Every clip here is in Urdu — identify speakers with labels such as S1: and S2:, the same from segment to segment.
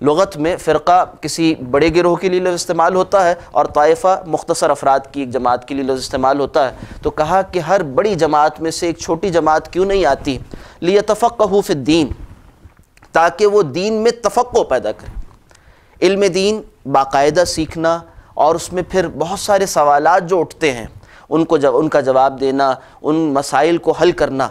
S1: لغت میں فرقہ کسی بڑے گروہ کے لیے لفظ استعمال ہوتا ہے اور طائفہ مختصر افراد کی ایک جماعت کے لیے لفظ استعمال ہوتا ہے، تو کہا کہ ہر بڑی جماعت میں سے ایک چھوٹی جماعت کیوں نہیں آتی، لیتفقہوا فی الدین، تاکہ وہ دین میں تفقہ پیدا کرے، علم دین باقاعدہ سیکھنا، اور اس میں پھر بہت سارے سوالات جو اٹھتے ہیں ان کا جواب دینا، ان مسائل کو حل کرنا۔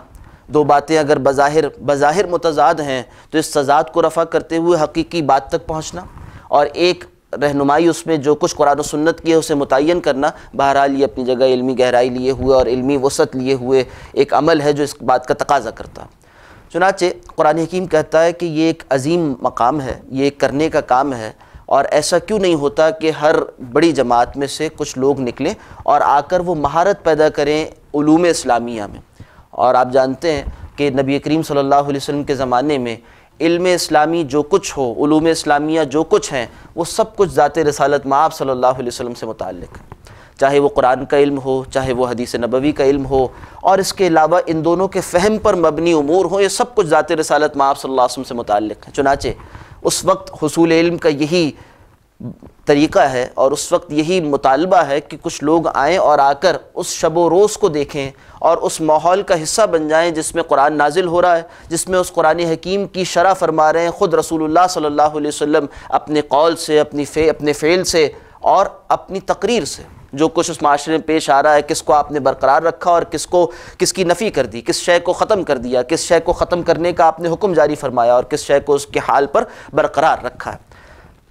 S1: دو باتیں اگر بظاہر متضاد ہیں تو اس تضاد کو رفع کرتے ہوئے حقیقی بات تک پہنچنا، اور ایک رہنمائی اس میں جو کچھ قرآن و سنت کی ہے اسے متعین کرنا، بہرحال یہ اپنی جگہ علمی گہرائی لیے ہوئے اور علمی وسعت لیے ہوئے ایک عمل ہے جو اس بات کا تقاضا کرتا ہے۔ چنانچہ قرآن حکیم کہتا ہے کہ یہ ایک عظیم مقام ہے، یہ ایک کرنے کا کام ہے، اور ایسا کیوں نہیں ہوتا کہ ہر بڑی جماعت میں سے کچھ لوگ نکلیں اور آ کر وہ مہارت پیدا کریں علوم اسلامیہ میں۔ اور آپ جانتے ہیں کہ نبی کریم صلی اللہ علیہ وسلم کے زمانے میں علم اسلامی جو کچھ ہو، علوم اسلامیہ جو کچھ ہیں، وہ سب کچھ ذات رسالت مآب صلی اللہ علیہ وسلم سے متعلق ہے، چاہے وہ قرآن کا علم ہو، چاہے وہ حدیث نبوی کا علم ہو، اور اس کے علاوہ ان دونوں کے فہم پر مبنی امور ہوں، یہ سب کچھ ذات رسالت مآب صلی اللہ علیہ وسلم سے متعلق ہے۔ چنانچہ اس وقت حصول علم کا یہی طریقہ ہے اور اس وقت یہی مطالبہ ہے کہ کچھ لوگ آئیں اور آ کر اس شب و روز کو دیکھیں اور اس ماحول کا حصہ بن جائیں جس میں قرآن نازل ہو رہا ہے، جس میں اس قرآن حکیم کی شرح فرما رہے ہیں خود رسول اللہ صلی اللہ علیہ وسلم اپنے قول سے، اپنے فعل سے اور اپنی تقریر سے، جو کچھ اس معاشرے میں پیش آ رہا ہے، کس کو آپ نے برقرار رکھا اور کس کی نفی کر دی، کس شے کو ختم کر دیا، کس شے کو ختم کرنے کا آپ نے حکم جاری فرمایا اور کس شے کو اس کے حال پر برقرار رکھا ہے۔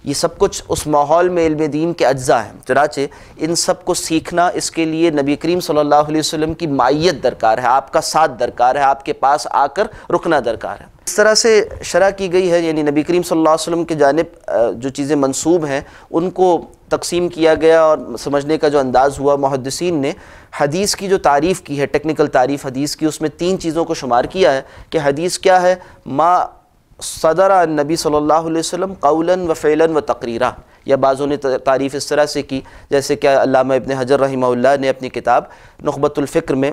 S1: یہ سب کچھ اس ماحول میں علم دین کے اجزاء ہیں۔ چنانچہ ان سب کو سیکھنا، اس کے لیے نبی کریم صلی اللہ علیہ وسلم کی معیت درکار ہے، آپ کا ساتھ درکار ہے، آپ کے پاس آ کر رکنا درکار ہے۔ اس طرح سے شرح کی گئی ہے، یعنی نبی کریم صلی اللہ علیہ وسلم کی جانب جو چیزیں منسوب ہیں ان کو تقسیم کیا گیا، اور سمجھنے کا جو انداز ہوا، محدثین نے حدیث کی جو تعریف کی ہے، ٹیکنیکل تعریف حدیث کی، اس میں 3 چیزوں کو شمار کیا ہے کہ حدیث کیا ہے۔ ما صدر النبی صلی اللہ علیہ وسلم قولا و فعلا و تقریرا، یا بعضوں نے تعریف اس طرح سے کی جیسے کہ علامہ ابن حجر رحمہ اللہ نے اپنی کتاب نخبۃ الفکر میں،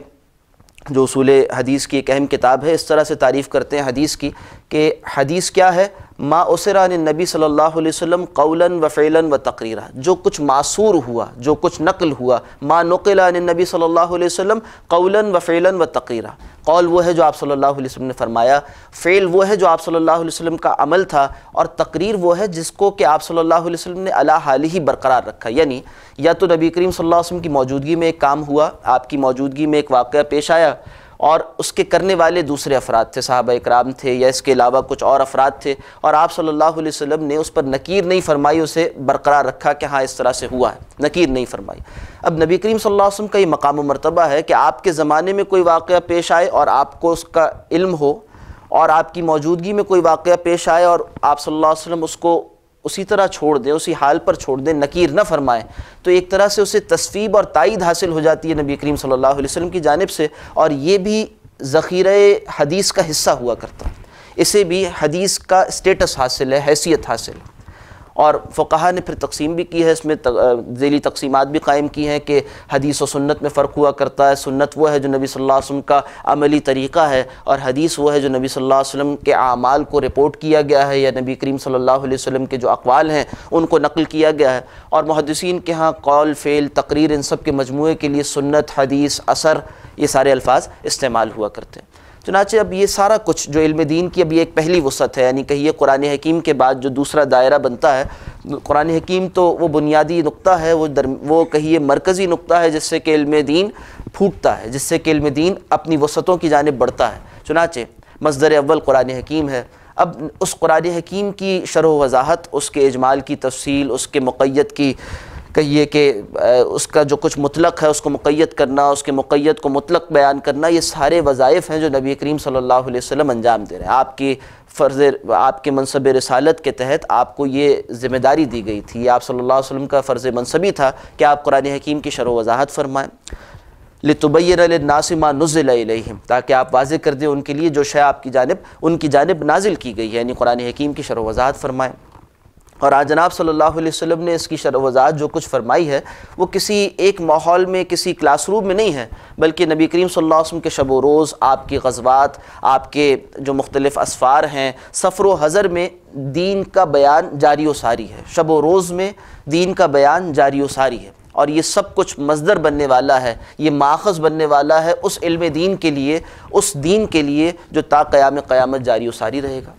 S1: جو اصول حدیث کی ایک اہم کتاب ہے، اس طرح سے تعریف کرتے ہیں حدیث کی کہ حدیث کیا ہے، ما اسر عن النبی صلی اللہ علیہ وسلم قولا و فعلا و تقریرا، جو کچھ معصور ہوا، جو کچھ نقل ہوا، ما نقل عن النبی صلی اللہ علیہ وسلم قولا و فعلا و تقریرا، قول وہ ہے جو آپ صلی اللہ علیہ وسلم نے فرمایا، فعل وہ ہے جو آپ صلی اللہ علیہ وسلم کا عمل تھا، اور تقریر وہ ہے جس کو کہ آپ صلی اللہ علیہ وسلم نے علی حال ہی برقرار رکھا۔ یعنی یا تو نبی کریم صلی اللہ علیہ وسلم کی موجودگی میں ایک کام ہوا، آپ کی موجودگی میں ایک واقعہ پیش آیا، اور اس کے کرنے والے دوسرے افراد تھے، صحابہ اکرام تھے یا اس کے علاوہ کچھ اور افراد تھے، اور آپ صلی اللہ علیہ وسلم نے اس پر نکیر نہیں فرمائی، اسے برقرار رکھا کہ ہاں اس طرح سے ہوا ہے، نکیر نہیں فرمائی۔ اب نبی کریم صلی اللہ علیہ وسلم کا یہ مقام و مرتبہ ہے کہ آپ کے زمانے میں کوئی واقعہ پیش آئے اور آپ کو اس کا علم ہو، اور آپ کی موجودگی میں کوئی واقعہ پیش آئے اور آپ صلی اللہ علیہ وسلم اس کو اسی طرح چھوڑ دیں، اسی حال پر چھوڑ دیں، نکیر نہ فرمائیں، تو ایک طرح سے اسے تصویب اور تائید حاصل ہو جاتی ہے نبی کریم صلی اللہ علیہ وسلم کی جانب سے، اور یہ بھی ذخیرہ حدیث کا حصہ ہوا کرتا ہے، اسے بھی حدیث کا سٹیٹس حاصل ہے، حیثیت حاصل ہے۔ اور فقہا نے پھر تقسیم بھی کی ہے، اس میں ذیلی تقسیمات بھی قائم کی ہیں کہ حدیث و سنت میں فرق ہوا کرتا ہے۔ سنت وہ ہے جو نبی صلی اللہ علیہ وسلم کا عملی طریقہ ہے، اور حدیث وہ ہے جو نبی صلی اللہ علیہ وسلم کے اعمال کو رپورٹ کیا گیا ہے، یا نبی کریم صلی اللہ علیہ وسلم کے جو اقوال ہیں ان کو نقل کیا گیا ہے۔ اور محدثین کے ہاں قول، فعل، تقریر، ان سب کے مجموعے کے لیے سنت، حدیث، اثر، یہ سارے الفاظ استعمال ہوا کرتے ہیں۔ چنانچہ اب یہ سارا کچھ جو علم دین کی اب یہ ایک پہلی وسعت ہے، یعنی کہیے قرآن حکیم کے بعد جو دوسرا دائرہ بنتا ہے، قرآن حکیم تو وہ بنیادی نقطہ ہے، وہ کہیے مرکزی نقطہ ہے جس سے کہ علم دین پھوٹتا ہے، جس سے کہ علم دین اپنی وسعتوں کی جانب بڑھتا ہے۔ چنانچہ مصدر اول قرآن حکیم ہے۔ اب اس قرآن حکیم کی شرح و وضاحت، اس کے اجمال کی تفصیل، اس کے مقید کی کہیے کہ اس کا جو کچھ مطلق ہے اس کو مقید کرنا، اس کے مقید کو مطلق بیان کرنا، یہ سارے وظائف ہیں جو نبی کریم صلی اللہ علیہ وسلم انجام دے رہے ہیں۔ آپ کے منصب رسالت کے تحت آپ کو یہ ذمہ داری دی گئی تھی، آپ صلی اللہ علیہ وسلم کا فرض منصبی تھا کہ آپ قرآن حکیم کی شرح و وضاحت فرمائیں، لِتُبَيِّنَ لِلنَّاسِ مَا نُزِّلَ إِلَيْهِمْ، تاکہ آپ واضح کر دیں ان کے لیے جو شے آپ کی جانب ان کی جانب نازل کی گئی ہے، یعنی قرآن حکیم کی شرح و وضاحت فرمائیں۔ اور آج جناب صلی اللہ علیہ وسلم نے اس کی شرح وضاحت جو کچھ فرمائی ہے وہ کسی ایک ماحول میں، کسی کلاس روم میں نہیں ہے، بلکہ نبی کریم صلی اللہ علیہ وسلم کے شب و روز، آپ کی غزوات، آپ کے جو مختلف اسفار ہیں، سفر و حضر میں دین کا بیان جاری و ساری ہے، شب و روز میں دین کا بیان جاری و ساری ہے، اور یہ سب کچھ مصدر بننے والا ہے، یہ ماخذ بننے والا ہے اس علم دین کے لیے، اس دین کے لیے جو تا قیام قیامت جاری و ساری رہے گا۔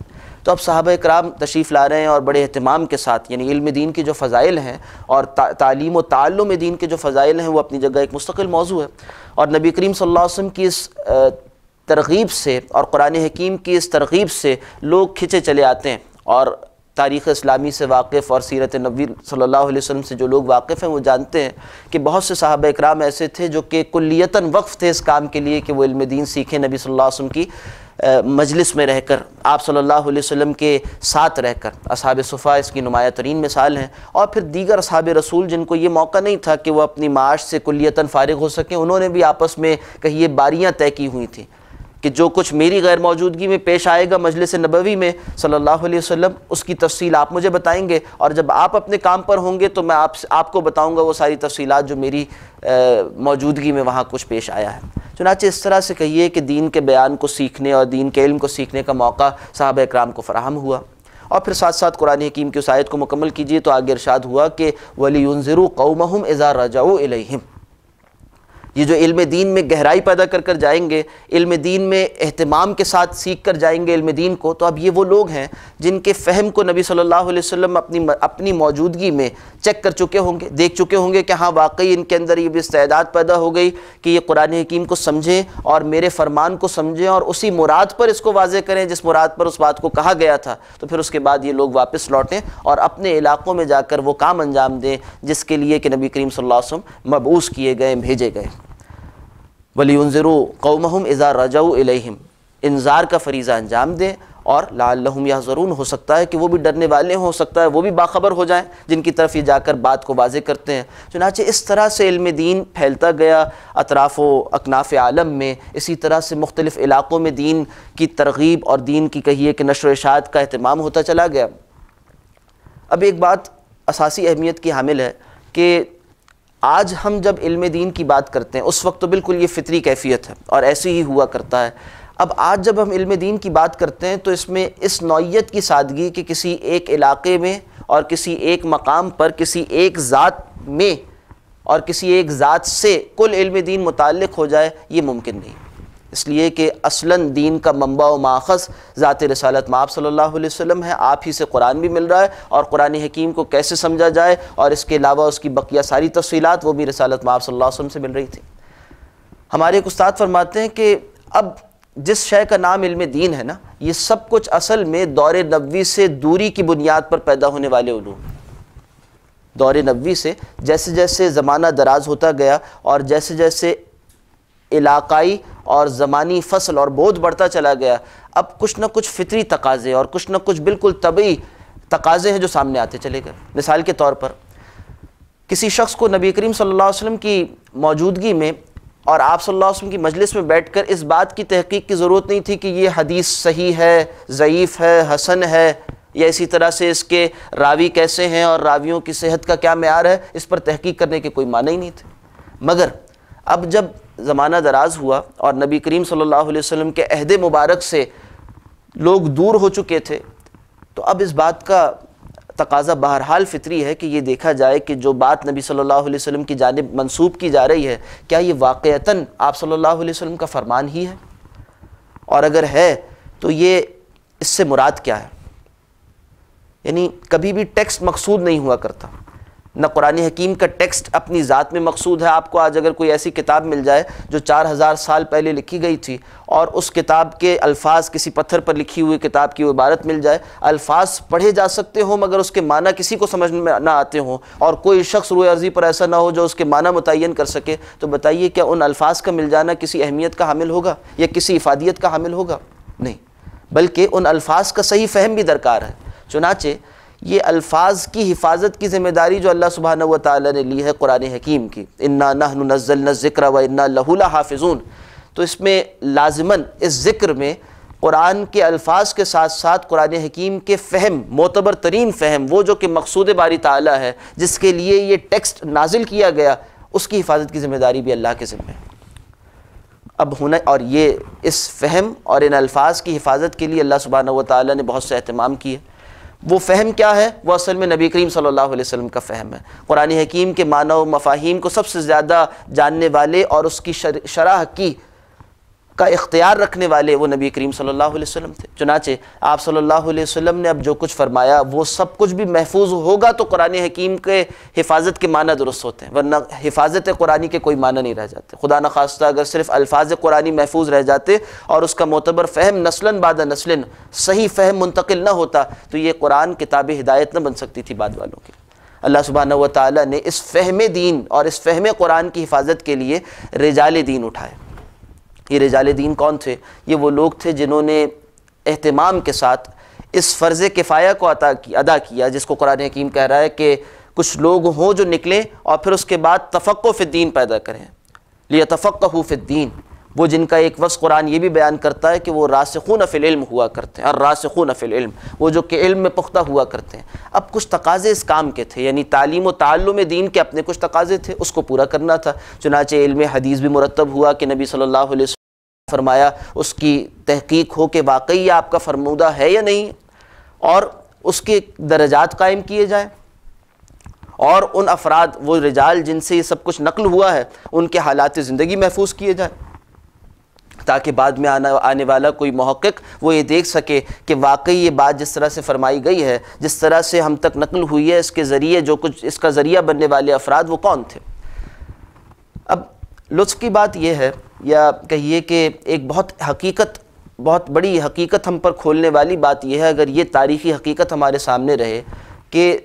S1: تو اب صحابہ اکرام تشریف لا رہے ہیں اور بڑے اہتمام کے ساتھ، یعنی علم دین کے جو فضائل ہیں اور تعلیم و تعلم دین کے جو فضائل ہیں وہ اپنی جگہ ایک مستقل موضوع ہے، اور نبی کریم صلی اللہ علیہ وسلم کی اس ترغیب سے اور قرآن حکیم کی اس ترغیب سے لوگ کھنچے چلے آتے ہیں، اور تاریخ اسلامی سے واقف اور سیرت نبی صلی اللہ علیہ وسلم سے جو لوگ واقف ہیں وہ جانتے ہیں کہ بہت سے صحابہ اکرام ایسے تھے جو کہ کلیتاً وقف تھے اس کام کے لیے کہ وہ علم دین سیکھیں، نبی صلی اللہ علیہ وسلم کی مجلس میں رہ کر، آپ صلی اللہ علیہ وسلم کے ساتھ رہ کر۔ اصحاب صفا اس کی نمایاں ترین مثال ہیں، اور پھر دیگر اصحاب رسول جن کو یہ موقع نہیں تھا کہ وہ اپنی معاش سے کلیتاً فارغ ہو سکیں، انہوں نے بھی آپس میں کہیے باریاں طے کی ہوئی تھیں کہ جو کچھ میری غیر موجودگی میں پیش آئے گا مجلس نبوی میں صلی اللہ علیہ وسلم، اس کی تفصیل آپ مجھے بتائیں گے، اور جب آپ اپنے کام پر ہوں گے تو میں آپ کو بتاؤں گا وہ ساری تفصیلات جو میری موجودگی میں وہاں کچھ پیش آیا ہے۔ چنانچہ اس طرح سے کہیے کہ دین کے بیان کو سیکھنے اور دین کے علم کو سیکھنے کا موقع صحابہ اکرام کو فراہم ہوا، اور پھر ساتھ ساتھ قرآن حکیم کی اس آیت کو مکمل کیجئے تو آگے ارشاد ہوا کہ وَلِيُنذِرُوا قَوْمَهُمْ إِذَا رَجَعُوا إِلَيْهِمْ۔ یہ جو علم دین میں گہرائی پیدا کر کر جائیں گے، علم دین میں اہتمام کے ساتھ سیکھ کر جائیں گے علم دین کو، تو اب یہ وہ لوگ ہیں جن کے فہم کو نبی صلی اللہ علیہ وسلم اپنی موجودگی میں چیک کر چکے ہوں گے، دیکھ چکے ہوں گے کہ ہاں واقعی ان کے اندر یہ بھی استعداد پیدا ہو گئی کہ یہ قرآن حکیم کو سمجھیں اور میرے فرمان کو سمجھیں اور اسی مراد پر اس کو واضح کریں جس مراد پر اس بات کو کہا گیا تھا، تو پھر اس کے بعد یہ لوگ واپس لوٹیں اور اپنے علاقوں میں جا کر وہ کام انجام دیں جس کے لیے کہ نبی کریم صلی اللہ علیہ وسلم مبعوث کیے گئے، بھیجے گئے۔ وَلِيُنذِرُوا قَوْمَهُمْ إِذَا رَجَعُوا إِلَيْهِمْ، انذار کا فریضہ انجام دیں، اور لعلہم یحذرون، ہو سکتا ہے کہ وہ بھی ڈرنے والے ہوں، ہو سکتا ہے وہ بھی باخبر ہو جائیں جن کی طرف یہ جا کر بات کو واضح کرتے ہیں۔ چنانچہ اس طرح سے علم دین پھیلتا گیا اطراف و اکناف عالم میں، اسی طرح سے مختلف علاقوں میں دین کی ترغیب اور دین کی کہیے کہ نشر و اشاعت کا اہتمام ہوتا چلا گیا۔ اب ایک بات اساسی اہمیت کی حامل ہے کہ آج ہم جب علم دین کی بات کرتے ہیں اس وقت تو بالکل یہ فطری کیفیت ہے اور ایسے ہی ہوا کرتا ہے۔ اب آج جب ہم علم دین کی بات کرتے ہیں تو اس میں اس نوعیت کی سادگی کہ کسی ایک علاقے میں اور کسی ایک مقام پر کسی ایک ذات میں اور کسی ایک ذات سے کل علم دین متعلق ہو جائے، یہ ممکن نہیں، اس لیے کہ اصلاً دین کا منبع و ماخذ ذات رسالت مآب صلی اللہ علیہ وسلم ہے، آپ ہی سے قرآن بھی مل رہا ہے، اور قرآن حکیم کو کیسے سمجھا جائے اور اس کے علاوہ اس کی بقیہ ساری تفصیلات وہ بھی رسالت مآب صلی اللہ علیہ وسلم سے مل رہی تھی۔ ہمارے ایک استاد فرماتے ہیں کہ اب جس شے کا نام علم دین ہے نا، یہ سب کچھ اصل میں دور نبوی سے دوری کی بنیاد پر پیدا ہونے والے علوم ہیں۔ دور نبوی سے جیسے جیسے زمانہ دراز ہوتا گیا اور جیسے جیسے علاقائی اور زمانی فصل اور بعد بڑھتا چلا گیا، اب کچھ نہ کچھ فطری تقاضے اور کچھ نہ کچھ بالکل طبعی تقاضے ہیں جو سامنے آتے چلے گئے۔ مثال کے طور پر کسی شخص کو نبی کریم صلی اللہ علیہ وسلم کی موجودگی میں اور آپ صلی اللہ علیہ وسلم کی مجلس میں بیٹھ کر اس بات کی تحقیق کی ضرورت نہیں تھی کہ یہ حدیث صحیح ہے، ضعیف ہے، حسن ہے، یا اسی طرح سے اس کے راوی کیسے ہیں اور راویوں کی صحت کا کیا معیار ہے، اس پر تحقیق کرنے کے کوئی معنی ہی نہیں تھے۔ مگر اب جب زمانہ دراز ہوا اور نبی کریم صلی اللہ علیہ وسلم کے عہد مبارک سے لوگ دور ہو چکے تھے، تو اب اس بات کا تقاضا بہرحال فطری ہے کہ یہ دیکھا جائے کہ جو بات نبی صلی اللہ علیہ وسلم کی جانب منسوب کی جا رہی ہے کیا یہ واقعتاً آپ صلی اللہ علیہ وسلم کا فرمان ہی ہے، اور اگر ہے تو یہ اس سے مراد کیا ہے۔ یعنی کبھی بھی ٹیکسٹ مقصود نہیں ہوا کرتا، نہ قرآن حکیم کا ٹیکسٹ اپنی ذات میں مقصود ہے۔ آپ کو آج اگر کوئی ایسی کتاب مل جائے جو 4000 سال پہلے لکھی گئی تھی اور اس کتاب کے الفاظ کسی پتھر پر لکھی ہوئی کتاب کی وہ عبارت مل جائے، الفاظ پڑھے جا سکتے ہوں مگر اس کے معنی کسی کو سمجھ میں نہ آتے ہوں، اور کوئی شخص روئے ارضی پر ایسا نہ ہو جو اس کے معنی متعین کر سکے، تو بتائیے کیا ان الفاظ کا مل جانا کسی اہمیت کا حامل ہوگا یا کسی افادیت کا حامل ہوگا؟ نہیں، بلکہ ان الفاظ کا صحیح فہم بھی درکار ہے۔ چنانچہ یہ الفاظ کی حفاظت کی ذمہ داری جو اللہ سبحانہ و تعالیٰ نے لی ہے قرآن حکیم کی، انا نحن نزلنا الذکر و انا لہ لحافظون، تو اس میں لازماً اس ذکر میں قرآن کے الفاظ کے ساتھ ساتھ قرآن حکیم کے فہم، معتبر ترین فہم، وہ جو کہ مقصود باری تعالیٰ ہے، جس کے لیے یہ ٹیکسٹ نازل کیا گیا، اس کی حفاظت کی ذمہ داری بھی اللہ کے ذمہ ہے۔ اب ہونا، اور یہ اس فہم اور ان الفاظ کی حفاظت کے لیے اللہ سبحانہ و تعالیٰ نے بہت سے اہتمام کیے۔ وہ فہم کیا ہے؟ وہ اصل میں نبی کریم صلی اللہ علیہ وسلم کا فہم ہے۔ قرآن حکیم کے معنی و مفاہیم کو سب سے زیادہ جاننے والے اور اس کی شرح کا اختیار رکھنے والے وہ نبی کریم صلی اللہ علیہ وسلم تھے۔ چنانچہ آپ صلی اللہ علیہ وسلم نے اب جو کچھ فرمایا وہ سب کچھ بھی محفوظ ہوگا تو قرآن حکیم کے حفاظت کے معنی درست ہوتے ہیں، ورنہ حفاظت قرآنی کے کوئی معنی نہیں رہ جاتے۔ خدا نخواستہ اگر صرف الفاظ قرآنی محفوظ رہ جاتے اور اس کا معتبر فہم نسلاً بعد نسلاً صحیح فہم منتقل نہ ہوتا تو یہ قرآن کتاب ہدایت نہ بن سکتی تھی بعد والوں کی۔ اللہ سبحانہ و تعالیٰ نے اس فہم دین اور اس فہم قرآن کی حفاظت کے لیے رجال دین اٹھائے۔ یہ رجال دین کون تھے؟ یہ وہ لوگ تھے جنہوں نے اہتمام کے ساتھ اس فرض کفایہ کو ادا کیا، جس کو قرآن حکیم کہہ رہا ہے کہ کچھ لوگ ہوں جو نکلیں اور پھر اس کے بعد تفقہ فی الدین پیدا کریں، لیتفقہوا فی الدین۔ وہ جن کا ایک وصف قرآن یہ بھی بیان کرتا ہے کہ وہ راسخون فی العلم ہوا کرتے ہیں، الراسخون فی العلم، وہ جو کہ علم میں پختہ ہوا کرتے ہیں۔ اب کچھ تقاضے اس کام کے تھے، یعنی تعلیم و تعلم دین کے اپنے کچھ تقاضے تھے، اس کو پورا کرنا تھا۔ چنانچہ علم حدیث بھی مرتب ہوا کہ نبی صلی اللہ علیہ وسلم فرمایا اس کی تحقیق ہو کہ واقعی یہ آپ کا فرمودہ ہے یا نہیں، اور اس کے درجات قائم کیے جائیں، اور ان افراد، وہ رجال جن سے یہ سب کچھ نقل ہوا ہے، ان کے حالات زندگی محفوظ کیے جائیں، تاکہ بعد میں آنے والا کوئی محقق وہ یہ دیکھ سکے کہ واقعی یہ بات جس طرح سے فرمائی گئی ہے، جس طرح سے ہم تک نقل ہوئی ہے، اس کے ذریعے جو کچھ اس کا ذریعہ بننے والے افراد وہ کون تھے۔ اب لطف کی بات یہ ہے، یا کہیے کہ ایک بہت بڑی حقیقت ہم پر کھولنے والی بات یہ ہے، اگر یہ تاریخی حقیقت ہمارے سامنے رہے کہ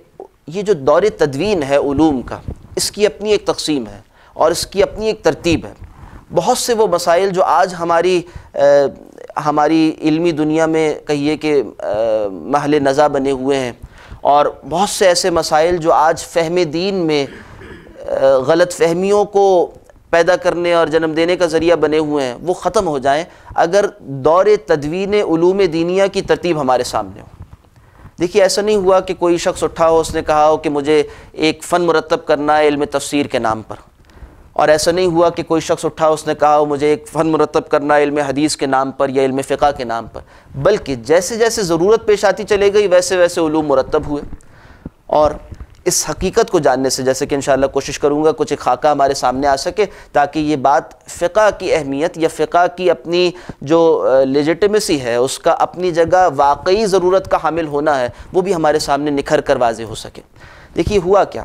S1: یہ جو دور تدوین ہے علوم کا، اس کی اپنی ایک تقسیم ہے اور اس کی اپنی ایک ترتیب ہے۔ بہت سے وہ مسائل جو آج ہماری علمی دنیا میں کہیے کہ محل نزاع بنے ہوئے ہیں، اور بہت سے ایسے مسائل جو آج فہم دین میں غلط فہمیوں کو پیدا کرنے اور جنم دینے کا ذریعہ بنے ہوئے ہیں، وہ ختم ہو جائیں اگر دور تدوین علوم دینیہ کی ترتیب ہمارے سامنے ہو۔ دیکھیے، ایسا نہیں ہوا کہ کوئی شخص اٹھا ہو، اس نے کہا ہو کہ مجھے ایک فن مرتب کرنا ہے علم تفسیر کے نام پر، اور ایسا نہیں ہوا کہ کوئی شخص اٹھا اس نے کہا ہو مجھے ایک فن مرتب کرنا ہے علم حدیث کے نام پر یا علم فقہ کے نام پر، بلکہ جیسے جیسے ضرورت پیش آتی چلے گئی ویسے ویسے علوم مرتب ہوئے۔ اور اس حقیقت کو جاننے سے، جیسے کہ انشاءاللہ کوشش کروں گا کچھ ایک خاکہ ہمارے سامنے آ سکے، تاکہ یہ بات فقہ کی اہمیت یا فقہ کی اپنی جو لیجٹمیسی ہے، اس کا اپنی جگہ واقعی ضرورت کا حامل ہونا ہے، وہ بھی ہمارے سامنے نکھر کر واضح ہو سکے۔ دیکھیے ہوا کیا،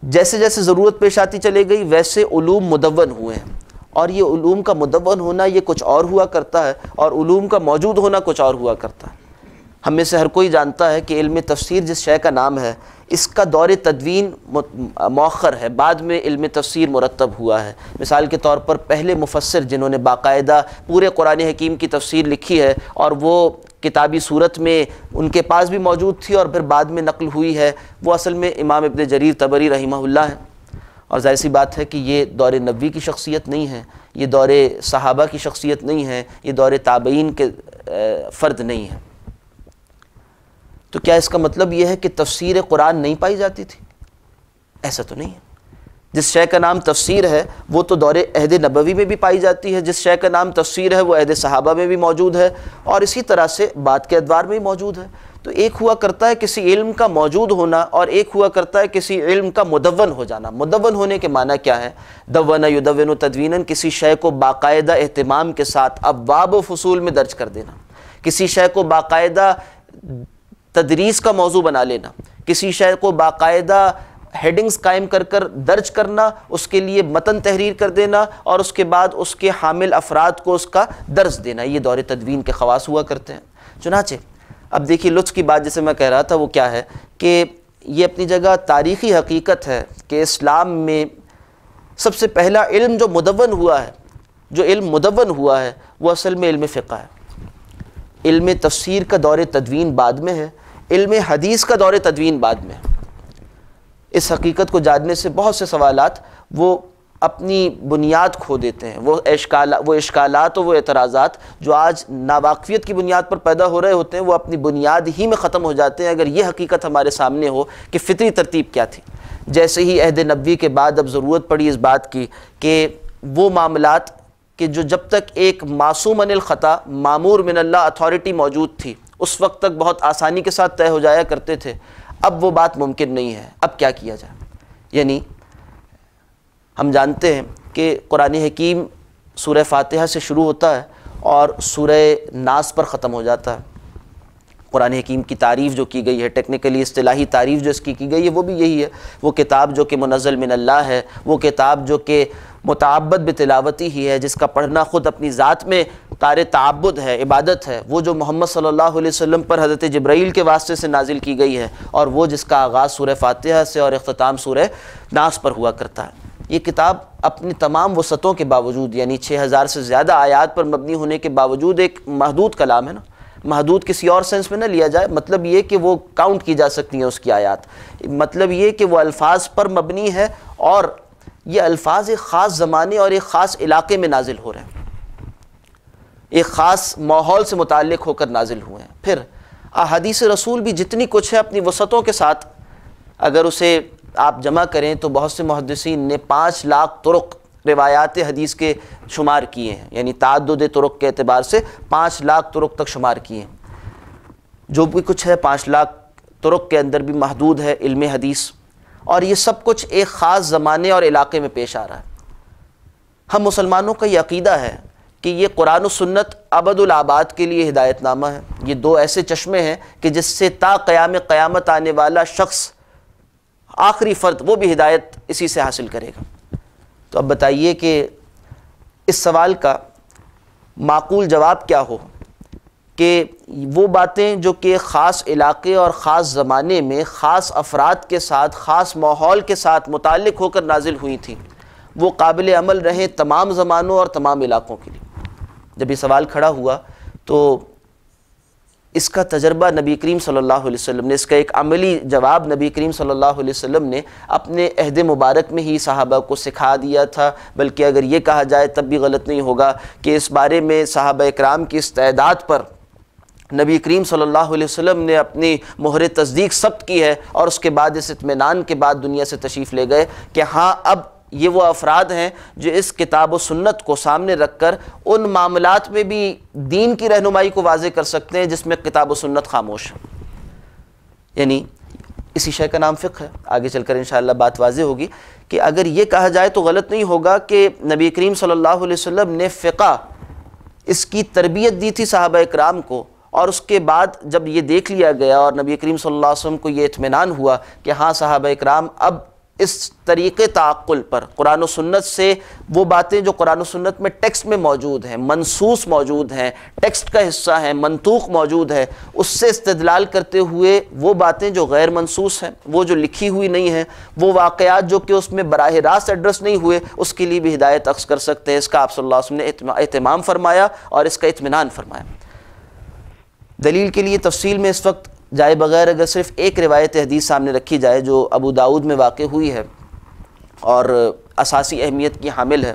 S1: جیسے جیسے ضرورت پیش آتی چلے گئی ویسے علوم مدون ہوئے ہیں، اور یہ علوم کا مدون ہونا یہ کچھ اور ہوا کرتا ہے، اور علوم کا موجود ہونا کچھ اور ہوا کرتا ہے۔ ہم میں سے ہر کوئی جانتا ہے کہ علم تفسیر جس شے کا نام ہے، اس کا دور تدوین مؤخر ہے، بعد میں علم تفسیر مرتب ہوا ہے۔ مثال کے طور پر پہلے مفسر جنہوں نے باقاعدہ پورے قرآن حکیم کی تفسیر لکھی ہے، اور وہ کتابی صورت میں ان کے پاس بھی موجود تھی اور پھر بعد میں نقل ہوئی ہے، وہ اصل میں امام ابن جریر طبری رحمہ اللہ ہے۔ اور ظاہر سی بات ہے کہ یہ دور نبوی کی شخصیت نہیں ہے، یہ دور صحابہ کی شخصیت نہیں ہے، یہ دور تابعین کے فرد نہیں ہے۔ تو کیا اس کا مطلب یہ ہے کہ تفسیر قرآن نہیں پائی جاتی تھی؟ ایسا تو نہیں ہے۔ جس شے کا نام تفسیر ہے وہ تو دور عہد نبوی میں بھی پائی جاتی ہے، جس شے کا نام تفسیر ہے وہ عہد صحابہ میں بھی موجود ہے، اور اسی طرح سے بعد کے ادوار میں بھی موجود ہے۔ تو ایک ہوا کرتا ہے کسی علم کا موجود ہونا، اور ایک ہوا کرتا ہے کسی علم کا مدون ہو جانا۔ مدون ہونے کے معنی کیا ہے؟ دون یدون تدویناً، کسی شے کو باقاعدہ اہتمام کے ساتھ ابواب و فصول میں درج کر دینا، کسی شے کو باقاعدہ تدریس کا موضوع بنا لینا، کسی شے کو باقاعدہ ہیڈنگز قائم کر کر درج کرنا، اس کے لیے متن تحریر کر دینا، اور اس کے بعد اس کے حامل افراد کو اس کا درس دینا، یہ دور تدوین کے خواص ہوا کرتے ہیں۔ چنانچہ اب دیکھیے لطف کی بات جسے میں کہہ رہا تھا وہ کیا ہے کہ یہ اپنی جگہ تاریخی حقیقت ہے کہ اسلام میں سب سے پہلا علم جو مدون ہوا ہے، جو علم مدون ہوا ہے، وہ اصل میں علم فقہ ہے۔ علم تفسیر کا دور تدوین بعد میں ہے، علم حدیث کا دور تدوین بعد میں ہے۔ اس حقیقت کو جاننے سے بہت سے سوالات وہ اپنی بنیاد کھو دیتے ہیں. وہ اشکالات و وہ اعتراضات جو آج ناواقفیت کی بنیاد پر پیدا ہو رہے ہوتے ہیں وہ اپنی بنیاد ہی میں ختم ہو جاتے ہیں اگر یہ حقیقت ہمارے سامنے ہو کہ فطری ترتیب کیا تھی. جیسے ہی عہد نبوی کے بعد اب ضرورت پڑی اس بات کی کہ وہ معاملات کہ جو جب تک ایک معصوم عن الخطا معمور من اللہ اتھارٹی موجود تھی اس وقت تک بہت آسانی کے ساتھ طے ہو جایا کرتے تھے، اب وہ بات ممکن نہیں ہے. اب کیا کیا جائے؟ یعنی ہم جانتے ہیں کہ قرآن حکیم سورہ فاتحہ سے شروع ہوتا ہے اور سورہ ناس پر ختم ہو جاتا ہے. قرآن حکیم کی تعریف جو کی گئی ہے، ٹیکنیکلی اصطلاحی تعریف جو اس کی گئی ہے وہ بھی یہی ہے. وہ کتاب جو کہ منزل من اللہ ہے، وہ کتاب جو کہ متعبد بتلاوتی ہی ہے، جس کا پڑھنا خود اپنی ذات میں طار تعبد ہے، عبادت ہے. وہ جو محمد صلی اللہ علیہ وسلم پر حضرت جبرائیل کے واسطے سے نازل کی گئی ہے اور وہ جس کا آغاز سورہ فاتحہ سے اور اختتام سورہ ناس پر ہوا کرتا ہے. یہ کتاب اپنی تمام وسعتوں کے باوجود، یعنی 6000 سے زیادہ آیات پر مبنی ہونے کے باوجود ایک محدود کلام ہے نا. محدود کسی اور سینس میں نہ لیا جائے، مطلب یہ کہ وہ کاؤنٹ کی جا سکتی ہیں اس کی آیات. مطلب یہ کہ وہ الفاظ پر مبنی ہے اور یہ الفاظ ایک خاص زمانے اور ایک خاص علاقے میں نازل ہو رہے ہیں، ایک خاص ماحول سے متعلق ہو کر نازل ہوئے ہیں. پھر احادیث رسول بھی جتنی کچھ ہے اپنی وسعتوں کے ساتھ اگر اسے آپ جمع کریں تو بہت سے محدثین نے 5 لاکھ طرق روایات حدیث کے شمار کیے ہیں، یعنی تعدد طرق کے اعتبار سے 5 لاکھ طرق تک شمار کیے ہیں. جو بھی کچھ ہے 5 لاکھ طرق کے اندر بھی محدود ہے علم حدیث، اور یہ سب کچھ ایک خاص زمانے اور علاقے میں پیش آ رہا ہے. ہم مسلمانوں کا یہ عقیدہ ہے کہ یہ قرآن و سنت ابد الآباد کے لیے ہدایت نامہ ہے. یہ 2 ایسے چشمے ہیں کہ جس سے تا قیام قیامت آنے والا شخص، آخری فرد، وہ بھی ہدایت اسی سے حاصل کرے گا. تو اب بتائیے کہ اس سوال کا معقول جواب کیا ہو کہ وہ باتیں جو کہ خاص علاقے اور خاص زمانے میں خاص افراد کے ساتھ خاص ماحول کے ساتھ متعلق ہو کر نازل ہوئی تھیں وہ قابل عمل رہیں تمام زمانوں اور تمام علاقوں کے لیے. جب یہ سوال کھڑا ہوا تو اس کا تجربہ نبی کریم صلی اللہ علیہ وسلم نے، اس کا ایک عملی جواب نبی کریم صلی اللہ علیہ وسلم نے اپنے عہد مبارک میں ہی صحابہ کو سکھا دیا تھا. بلکہ اگر یہ کہا جائے تب بھی غلط نہیں ہوگا کہ اس بارے میں صحابہ اکرام کی استعداد پر نبی کریم صلی اللہ علیہ وسلم نے اپنی مہر تصدیق ثبت کی ہے، اور اس کے بعد اس اطمینان کے بعد دنیا سے تشریف لے گئے کہ ہاں اب یہ وہ افراد ہیں جو اس کتاب و سنت کو سامنے رکھ کر ان معاملات میں بھی دین کی رہنمائی کو واضح کر سکتے ہیں جس میں کتاب و سنت خاموش ہے. یعنی اسی شے کا نام فقہ ہے. آگے چل کر انشاءاللہ بات واضح ہوگی کہ اگر یہ کہا جائے تو غلط نہیں ہوگا کہ نبی کریم صلی اللہ علیہ وسلم نے فقہ اس کی تربیت دی تھی صحابہ اکرام کو، اور اس کے بعد جب یہ دیکھ لیا گیا اور نبی کریم صلی اللہ علیہ وسلم کو یہ اطمینان ہوا کہ ہاں صحابہ اکرام اب اس طریقے تعقل پر قرآن و سنت سے وہ باتیں جو قرآن و سنت میں ٹیکسٹ میں موجود ہیں، منصوص موجود ہیں، ٹیکسٹ کا حصہ ہیں، منطوق موجود ہے، اس سے استدلال کرتے ہوئے وہ باتیں جو غیر منصوص ہیں، وہ جو لکھی ہوئی نہیں ہیں، وہ واقعات جو کہ اس میں براہ راست ایڈریس نہیں ہوئے، اس کے لیے بھی ہدایت اخذ کر سکتے ہیں. اس کا آپ صلی اللہ علیہ وسلم نے اہتمام فرمایا اور اس کا اطمینان فرمایا. دلیل کے لیے تفصیل میں اس وقت جائے بغیر اگر صرف ایک روایت حدیث سامنے رکھی جائے جو ابو داؤد میں واقع ہوئی ہے اور اساسی اہمیت کی حامل ہے.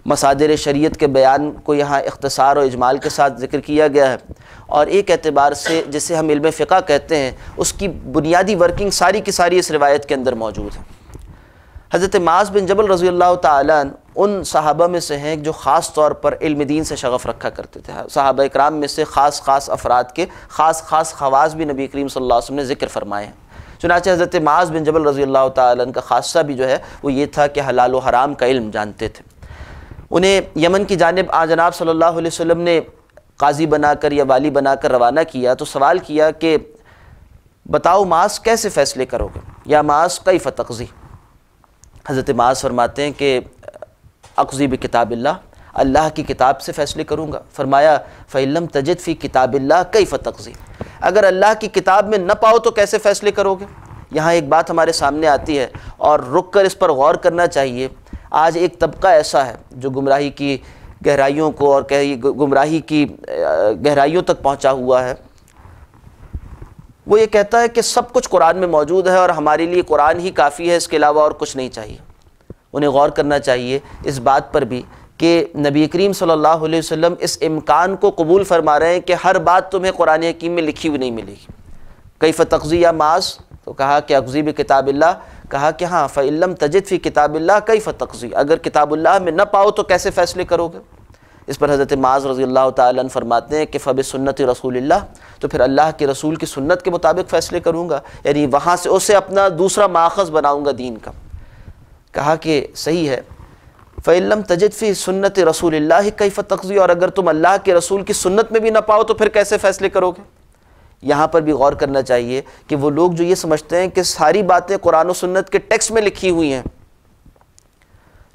S1: مصادر شریعت کے بیان کو یہاں اختصار و اجمال کے ساتھ ذکر کیا گیا ہے، اور ایک اعتبار سے جسے ہم علم فقہ کہتے ہیں اس کی بنیادی ورکنگ ساری کی ساری اس روایت کے اندر موجود ہے. حضرت معاذ بن جبل رضی اللہ تعالیٰ عنہ ان صحابہ میں سے ہیں جو خاص طور پر علم دین سے شغف رکھا کرتے تھے. صحابہ اکرام میں سے خاص افراد کے خاص خواص بھی نبی کریم صلی اللہ علیہ وسلم نے ذکر فرمائے ہیں. چنانچہ حضرت معاذ بن جبل رضی اللہ تعالیٰ عنہ کا خاصہ بھی جو ہے وہ یہ تھا کہ حلال و حرام کا علم جانتے تھے. انہیں یمن کی جانب جناب صلی اللہ علیہ وسلم نے قاضی بنا کر یا والی بنا کر روانہ کیا تو سوال کیا کہ بتاؤ معاذ کیسے فیصلے کرو گے، یا معاذ کیف تقضی. حضرت معاذ فرماتے ہیں کہ اقضی بکتاب اللہ کی کتاب سے فیصلے کروں گا. فرمایا فَإِن لَمْ تَجِدْ فِي كِتَابِ اللَّهِ كَيْفَ تَقْضِي، اگر اللہ کی کتاب میں نہ پاؤ تو کیسے فیصلے کرو گے. یہاں ایک بات ہمارے سامنے آتی ہے اور رک کر اس پر غور کرنا چاہیے. آج ایک طبقہ ایسا ہے جو گمراہی کی گہرائیوں کو اور گمراہی کی گہرائیوں تک پہنچا ہوا ہے. وہ یہ کہتا ہے کہ سب کچھ قرآن میں موجود ہے اور ہمارے لیے قرآن ہی کافی ہے، اس کے علاوہ اور کچھ نہیں چاہیے. انہیں غور کرنا چاہیے اس بات پر بھی کہ نبی کریم صلی اللہ علیہ وسلم اس امکان کو قبول فرما رہے ہیں کہ ہر بات تمہیں قرآن حکیم میں لکھی ہوئی نہیں ملے گی۔ کیف تقضی یا معاذ، تو کہا کہ اقضی بکتاب اللہ، کہا کہ ہاں فَإِن لَمْ تَجِدْ فِي کتاب اللہ کیف تقضی، اگر کتاب اللہ میں نہ پاؤ تو کیسے فیصلے کرو گے؟ اس پر حضرت معاذ رضی اللہ تعالیٰ عنہ فرماتے ہیں کہ فَبِسُنَّتِ رسول اللہ، تو پھر اللہ کے رسول کی سنت کے مطابق فیصلے کروں گا، یعنی وہاں سے اسے اپنا دوسرا ماخذ بناؤں گا دین کا۔ کہا کہ صحیح ہے، فَإِن لَمْ تَجِدْ فِي سُنَّتِ رسول اللہ کیف تقضی، اور اگر تم اللہ کے رسول کی سنت میں بھی نہ پاؤ تو پھر کیسے فیصلے کرو گے؟ یہاں پر بھی غور کرنا چاہیے کہ وہ لوگ جو یہ سمجھتے ہیں کہ ساری باتیں قرآن و سنت کے ٹیکسٹ میں لکھی ہوئی ہیں،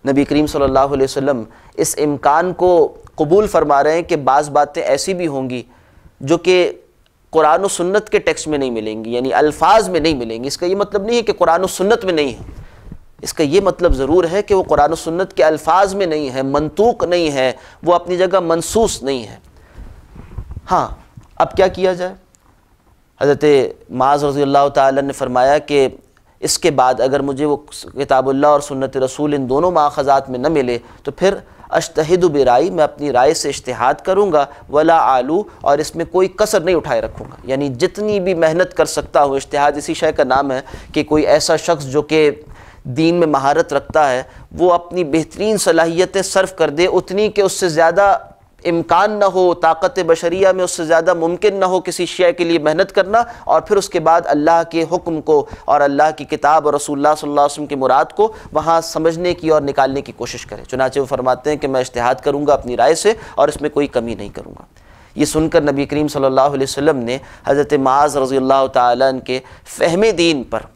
S1: نبی کریم صلی اللہ علیہ وسلم اس امکان کو قبول فرما رہے ہیں کہ بعض باتیں ایسی بھی ہوں گی جو کہ قرآن و سنت کے ٹیکسٹ میں نہیں ملیں گی، یعنی الفاظ میں نہیں ملیں گی۔ اس کا یہ مطلب نہیں ہے کہ قرآن و سنت میں نہیں ہے، اس کا یہ مطلب ضرور ہے کہ وہ قرآن و سنت کے الفاظ میں نہیں ہے، منطوق نہیں ہے، وہ اپنی جگہ منصوص نہیں ہے۔ ہاں، اب کیا کیا جائے؟ حضرت معاذ رضی اللہ تعالیٰ نے فرمایا کہ اس کے بعد اگر مجھے وہ کتاب اللہ اور سنت رسول ان دونوں ماخذات میں نہ ملے تو پھر اجتہد برائی، میں اپنی رائے سے اجتہاد کروں گا، ولا آلو، اور اس میں کوئی کسر نہیں اٹھائے رکھوں گا، یعنی جتنی بھی محنت کر سکتا ہوں۔ اجتہاد اسی شے کا نام ہے کہ کوئی ایسا شخص جو کہ دین میں مہارت رکھتا ہے وہ اپنی بہترین صلاحیتیں صرف کر دے، اتنی کہ اس سے زیادہ امکان نہ ہو، طاقت بشریہ میں اس سے زیادہ ممکن نہ ہو کسی شے کے لیے محنت کرنا، اور پھر اس کے بعد اللہ کے حکم کو اور اللہ کی کتاب اور رسول اللہ صلی اللہ علیہ وسلم کی مراد کو وہاں سمجھنے کی اور نکالنے کی کوشش کرے۔ چنانچہ وہ فرماتے ہیں کہ میں اجتہاد کروں گا اپنی رائے سے اور اس میں کوئی کمی نہیں کروں گا۔ یہ سن کر نبی کریم صلی اللہ علیہ وسلم نے حضرت معاذ رضی اللہ تعالیٰ عنہ کے فہم دین پر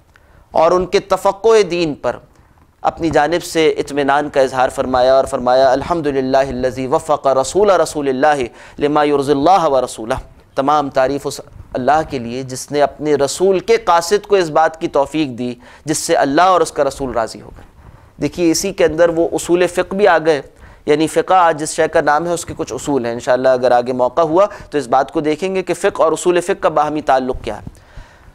S1: اور ان کے تفقہ دین پر اپنی جانب سے اطمینان کا اظہار فرمایا اور فرمایا الحمدللہ الذی وفق رسول اللہ لما یرضی اللہ ورسولہ، تمام تعریف اس اللہ کے لیے جس نے اپنے رسول کے قاصد کو اس بات کی توفیق دی جس سے اللہ اور اس کا رسول راضی ہو گئے۔ دیکھیے اسی کے اندر وہ اصول فقہ بھی آ گئے، یعنی فقہ آج جس شے کا نام ہے اس کے کچھ اصول ہیں، انشاءاللہ اگر آگے موقع ہوا تو اس بات کو دیکھیں گے کہ فقہ اور اصول فقہ کا باہمی تعلق کیا ہے۔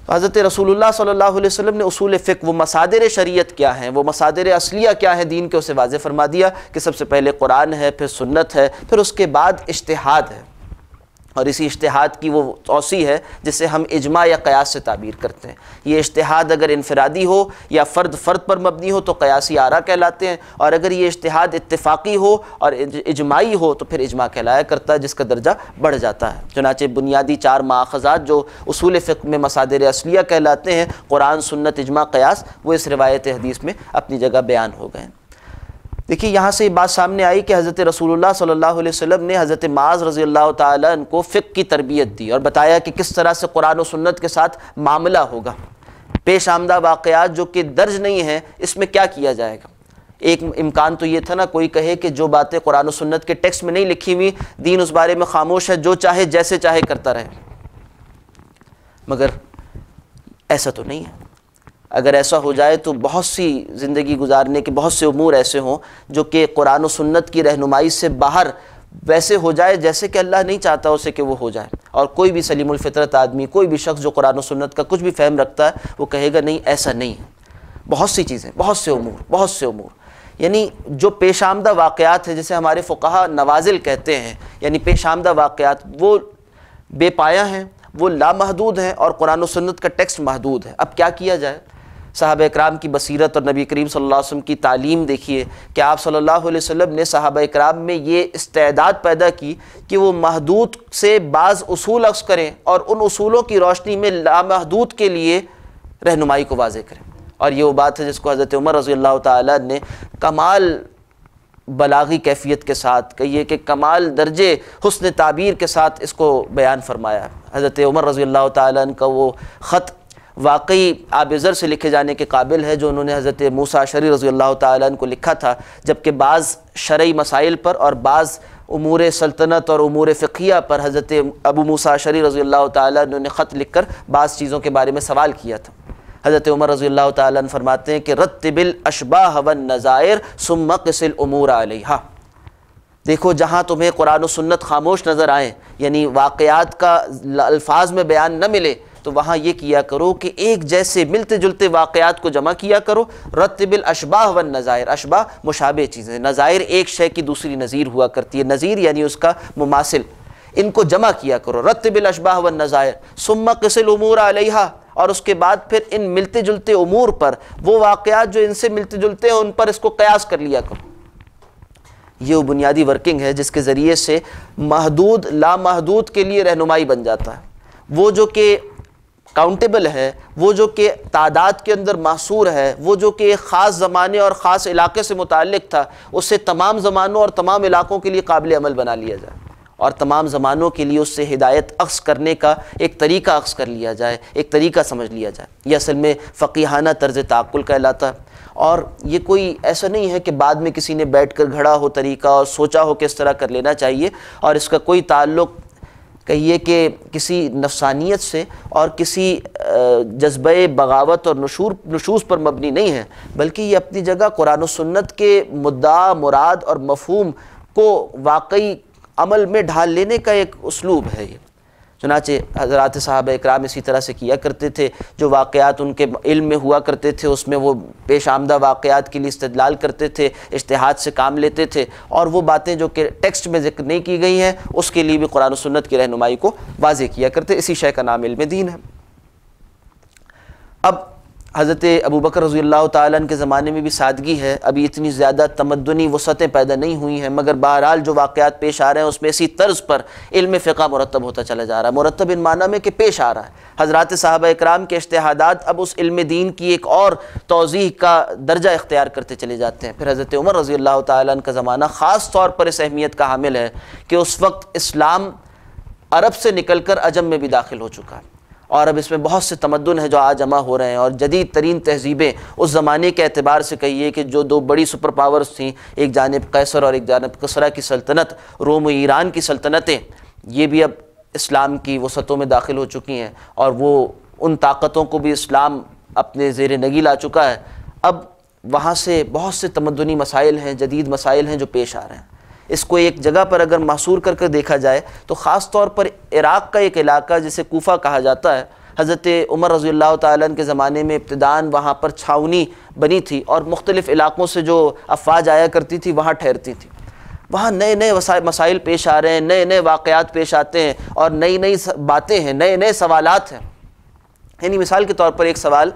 S1: حضرت رسول اللہ صلی اللہ علیہ وسلم نے اصول فقہ، وہ مصادر شریعت کیا ہیں، وہ مصادر اصلیہ کیا ہیں دین کے، اسے واضح فرما دیا کہ سب سے پہلے قرآن ہے، پھر سنت ہے، پھر اس کے بعد اجتہاد ہے، اور اسی اجتہاد کی وہ توسیع ہے جسے ہم اجماع یا قیاس سے تعبیر کرتے ہیں۔ یہ اجتہاد اگر انفرادی ہو یا فرد پر مبنی ہو تو قیاسی آراء کہلاتے ہیں، اور اگر یہ اجتہاد اتفاقی ہو اور اجماعی ہو تو پھر اجماع کہلایا کرتا ہے، جس کا درجہ بڑھ جاتا ہے۔ چنانچہ بنیادی 4 ماخذات جو اصول فقہ میں مصادر اصلیہ کہلاتے ہیں، قرآن، سنت، اجماع، قیاس، وہ اس روایت حدیث میں اپنی جگہ بیان ہو گئے ہیں۔ دیکھیے یہاں سے یہ بات سامنے آئی کہ حضرت رسول اللہ صلی اللہ علیہ وسلم نے حضرت معاذ رضی اللہ تعالیٰ عنہ کو فقہ کی تربیت دی اور بتایا کہ کس طرح سے قرآن و سنت کے ساتھ معاملہ ہوگا، پیش آمدہ واقعات جو کہ درج نہیں ہیں اس میں کیا کیا جائے گا۔ ایک امکان تو یہ تھا نا، کوئی کہے کہ جو باتیں قرآن و سنت کے ٹیکسٹ میں نہیں لکھی ہوئی، دین اس بارے میں خاموش ہے، جو چاہے جیسے چاہے کرتا رہے، مگر ایسا تو نہیں ہے۔ اگر ایسا ہو جائے تو بہت سی زندگی گزارنے کے بہت سے امور ایسے ہوں جو کہ قرآن و سنت کی رہنمائی سے باہر ویسے ہو جائے جیسے کہ اللہ نہیں چاہتا اسے کہ وہ ہو جائے، اور کوئی بھی سلیم الفطرت آدمی، کوئی بھی شخص جو قرآن و سنت کا کچھ بھی فہم رکھتا ہے وہ کہے گا نہیں ایسا نہیں ہے۔ بہت سی چیزیں، بہت سے امور یعنی جو پیش آمدہ واقعات ہیں جسے ہمارے فقہا نوازل کہتے ہیں، یعنی پیش آمدہ واقعات، وہ بے پایہ ہیں، وہ لامحدود ہیں، اور قرآن و سنت کا ٹیکسٹ محدود ہے۔ اب کیا کیا جائے؟ صحابہ اکرام کی بصیرت اور نبی کریم صلی اللہ علیہ وسلم کی تعلیم دیکھیے کہ آپ صلی اللہ علیہ وسلم نے صحابہ اکرام میں یہ استعداد پیدا کی کہ وہ محدود سے بعض اصول اخذ کریں اور ان اصولوں کی روشنی میں لامحدود کے لیے رہنمائی کو واضح کریں۔ اور یہ وہ بات ہے جس کو حضرت عمر رضی اللہ تعالیٰ نے کمال بلاغی کیفیت کے ساتھ، کہیے کہ کمال درجے حسن تعبیر کے ساتھ اس کو بیان فرمایا۔ حضرت عمر رضی اللہ تعالیٰ عنہ کا وہ خط واقعی آب زر سے لکھے جانے کے قابل ہے جو انہوں نے حضرت موسیٰ اشعری رضی اللہ تعالیٰ عنہ کو لکھا تھا، جبکہ بعض شرعی مسائل پر اور بعض امور سلطنت اور امور فقہیہ پر حضرت ابو موسیٰ اشعری رضی اللہ تعالیٰ عنہ نے خط لکھ کر بعض چیزوں کے بارے میں سوال کیا تھا۔ حضرت عمر رضی اللہ تعالیٰ عنہ فرماتے ہیں کہ رتب الاشباہ والنظائر ثم قس الامور علیہا، دیکھو جہاں تمہیں قرآن و سنت خاموش نظر آئیں، یعنی واقعات کا الفاظ میں بیان نہ ملے، تو وہاں یہ کیا کرو کہ ایک جیسے ملتے جلتے واقعات کو جمع کیا کرو. رتب الاشباہ والنظائر، اشباہ مشابہ چیزیں، نظائر ایک شے کی دوسری نظیر ہوا کرتی ہے، نظیر یعنی اس کا مماثل، ان کو جمع کیا کرو. رتب الاشباہ والنظائر ثم قس الامور علیہا، اور اس کے بعد پھر ان ملتے جلتے امور پر، وہ واقعات جو ان سے ملتے جلتے ہیں ان پر اس کو قیاس کر لیا کرو. یہ وہ بنیادی ورکنگ ہے جس کے ذریعے سے محدود لامحدود کے لیے رہنمائی بن جاتا ہے. وہ جو کہ کاؤنٹیبل ہے، وہ جو کہ تعداد کے اندر محصور ہے، وہ جو کہ ایک خاص زمانے اور خاص علاقے سے متعلق تھا، اسے تمام زمانوں اور تمام علاقوں کے لیے قابل عمل بنا لیا جائے، اور تمام زمانوں کے لیے اس سے ہدایت اخذ کرنے کا ایک طریقہ اخذ کر لیا جائے، ایک طریقہ سمجھ لیا جائے. یہ اصل میں فقیہانہ طرز تعقل کہلاتا ہے. اور یہ کوئی ایسا نہیں ہے کہ بعد میں کسی نے بیٹھ کر گھڑا ہو طریقہ اور سوچا ہو کہ اس طرح کر لینا چاہیے، اور اس کا کوئی تعلق کہیے کہ کسی نفسانیت سے اور کسی جذبہ بغاوت اور نشوز پر مبنی نہیں ہے، بلکہ یہ اپنی جگہ قرآن و سنت کے مدعا، مراد اور مفہوم کو واقعی عمل میں ڈھال لینے کا ایک اسلوب ہے. یہ چنانچہ حضرات صحابہ اکرام اسی طرح سے کیا کرتے تھے. جو واقعات ان کے علم میں ہوا کرتے تھے اس میں وہ پیش آمدہ واقعات کے لیے استدلال کرتے تھے، اجتہاد سے کام لیتے تھے، اور وہ باتیں جو کہ ٹیکسٹ میں ذکر نہیں کی گئی ہیں اس کے لیے بھی قرآن و سنت کی رہنمائی کو واضح کیا کرتے. اسی شے کا نام علم دین ہے. اب حضرت ابوبکر رضی اللہ تعالیٰ عنہ کے زمانے میں بھی سادگی ہے، ابھی اتنی زیادہ تمدنی وسعتیں پیدا نہیں ہوئی ہیں، مگر بہرحال جو واقعات پیش آ رہے ہیں اس میں اسی طرز پر علم فقہ مرتب ہوتا چلا جا رہا ہے. مرتب ان معنی میں کہ پیش آ رہا ہے. حضرات صحابہ اکرام کے اجتہادات اب اس علم دین کی ایک اور توضیح کا درجہ اختیار کرتے چلے جاتے ہیں. پھر حضرت عمر رضی اللہ تعالیٰ عنہ کا زمانہ خاص طور پر اس اہمیت کا حامل ہے کہ اس وقت اسلام عرب سے نکل کر عجم میں بھی داخل ہو چکا ہے، اور اب اس میں بہت سے تمدن ہیں جو آج جمع ہو رہے ہیں، اور جدید ترین تہذیبیں اس زمانے کے اعتبار سے کہیے کہ جو دو بڑی سپر پاورز تھیں، ایک جانب قیصر اور ایک جانب کسریٰ کی سلطنت، روم و ایران کی سلطنتیں، یہ بھی اب اسلام کی وسعتوں میں داخل ہو چکی ہیں، اور وہ ان طاقتوں کو بھی اسلام اپنے زیر نگی لا چکا ہے. اب وہاں سے بہت سے تمدنی مسائل ہیں، جدید مسائل ہیں جو پیش آ رہے ہیں. اس کو ایک جگہ پر اگر محصور کر کے دیکھا جائے تو خاص طور پر عراق کا ایک علاقہ جسے کوفہ کہا جاتا ہے، حضرت عمر رضی اللہ تعالیٰ عنہ کے زمانے میں ابتداءً وہاں پر چھاونی بنی تھی، اور مختلف علاقوں سے جو افواج آیا کرتی تھی وہاں ٹھہرتی تھی. وہاں نئے نئے مسائل پیش آ رہے ہیں، نئے نئے واقعات پیش آتے ہیں، اور نئی نئی باتیں ہیں، نئے نئے سوالات ہیں. یعنی مثال کے طور پر ایک سوال،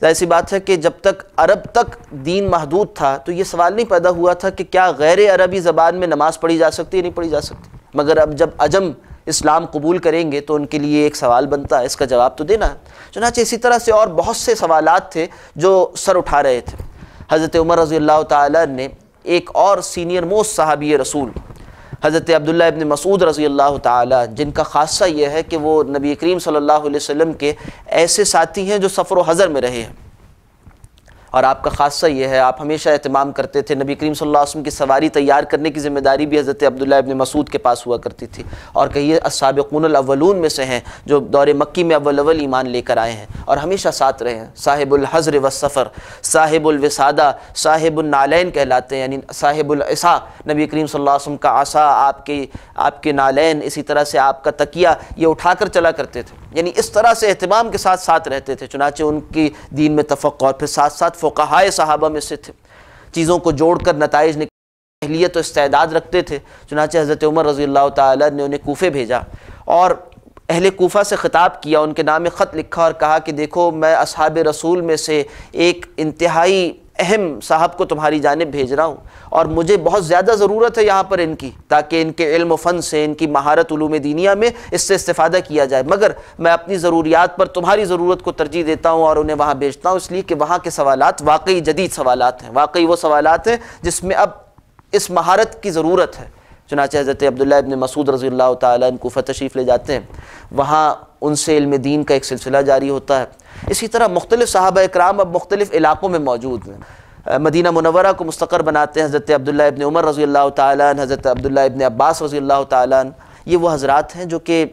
S1: ظاہر سی بات ہے کہ جب تک عرب تک دین محدود تھا تو یہ سوال نہیں پیدا ہوا تھا کہ کیا غیر عربی زبان میں نماز پڑھی جا سکتی ہے نہیں پڑھی جا سکتی. مگر اب جب عجم اسلام قبول کریں گے تو ان کے لیے ایک سوال بنتا ہے، اس کا جواب تو دینا ہے. چنانچہ اسی طرح سے اور بہت سے سوالات تھے جو سر اٹھا رہے تھے. حضرت عمر رضی اللہ تعالیٰ نے ایک اور سینئر موسٹ صحابی رسول حضرت عبداللہ ابن مسعود رضی اللہ تعالیٰ، جن کا خاصہ یہ ہے کہ وہ نبی کریم صلی اللہ علیہ وسلم کے ایسے ساتھی ہیں جو سفر و حضر میں رہے ہیں، اور آپ کا خاصہ یہ ہے آپ ہمیشہ اہتمام کرتے تھے. نبی کریم صلی اللہ علیہ وسلم کی سواری تیار کرنے کی ذمہ داری بھی حضرت عبداللہ ابن مسعود کے پاس ہوا کرتی تھی، اور کہیے السابقون الاولون میں سے ہیں جو دور مکی میں اول ایمان لے کر آئے ہیں اور ہمیشہ ساتھ رہے ہیں. صاحب الحضر والسفر، صاحب الوسادہ، صاحب النالین کہلاتے ہیں، یعنی صاحب العصا. نبی کریم صلی اللہ علیہ وسلم کا عصا، آپ کے نالین، اسی طرح سے آپ کا تکیہ، یہ اٹھا کر چلا کرتے تھے. یعنی اس طرح سے اہتمام کے ساتھ ساتھ رہتے تھے. چنانچہ ان کی دین میں تفقہ، اور پھر ساتھ ساتھ فقہائے صحابہ میں سے تھے، چیزوں کو جوڑ کر نتائج نکالنے اہلیت و استعداد رکھتے تھے. چنانچہ حضرت عمر رضی اللہ تعالیٰ نے انہیں کوفے بھیجا اور اہل کوفہ سے خطاب کیا، ان کے نام خط لکھا اور کہا کہ دیکھو میں اصحاب رسول میں سے ایک انتہائی اہم صاحب کو تمہاری جانب بھیج رہا ہوں، اور مجھے بہت زیادہ ضرورت ہے یہاں پر ان کی، تاکہ ان کے علم و فن سے، ان کی مہارت علوم دینیہ میں اس سے استفادہ کیا جائے. مگر میں اپنی ضروریات پر تمہاری ضرورت کو ترجیح دیتا ہوں اور انہیں وہاں بھیجتا ہوں، اس لیے کہ وہاں کے سوالات واقعی جدید سوالات ہیں، واقعی وہ سوالات ہیں جس میں اب اس مہارت کی ضرورت ہے. چنانچہ حضرت عبداللہ ابن مسعود رضی اللہ تعالیٰ عنہ کوفہ تشریف لے جاتے ہیں، وہاں ان سے علم دین کا ایک سلسلہ جاری ہوتا ہے. اسی طرح مختلف صحابہ اکرام اب مختلف علاقوں میں موجود ہیں. مدینہ منورہ کو مستقر بناتے ہیں حضرت عبداللہ ابن عمر رضی اللہ تعالیٰ عنہ، حضرت عبداللہ ابن عباس رضی اللہ تعالیٰ عنہ. یہ وہ حضرات ہیں جو کہ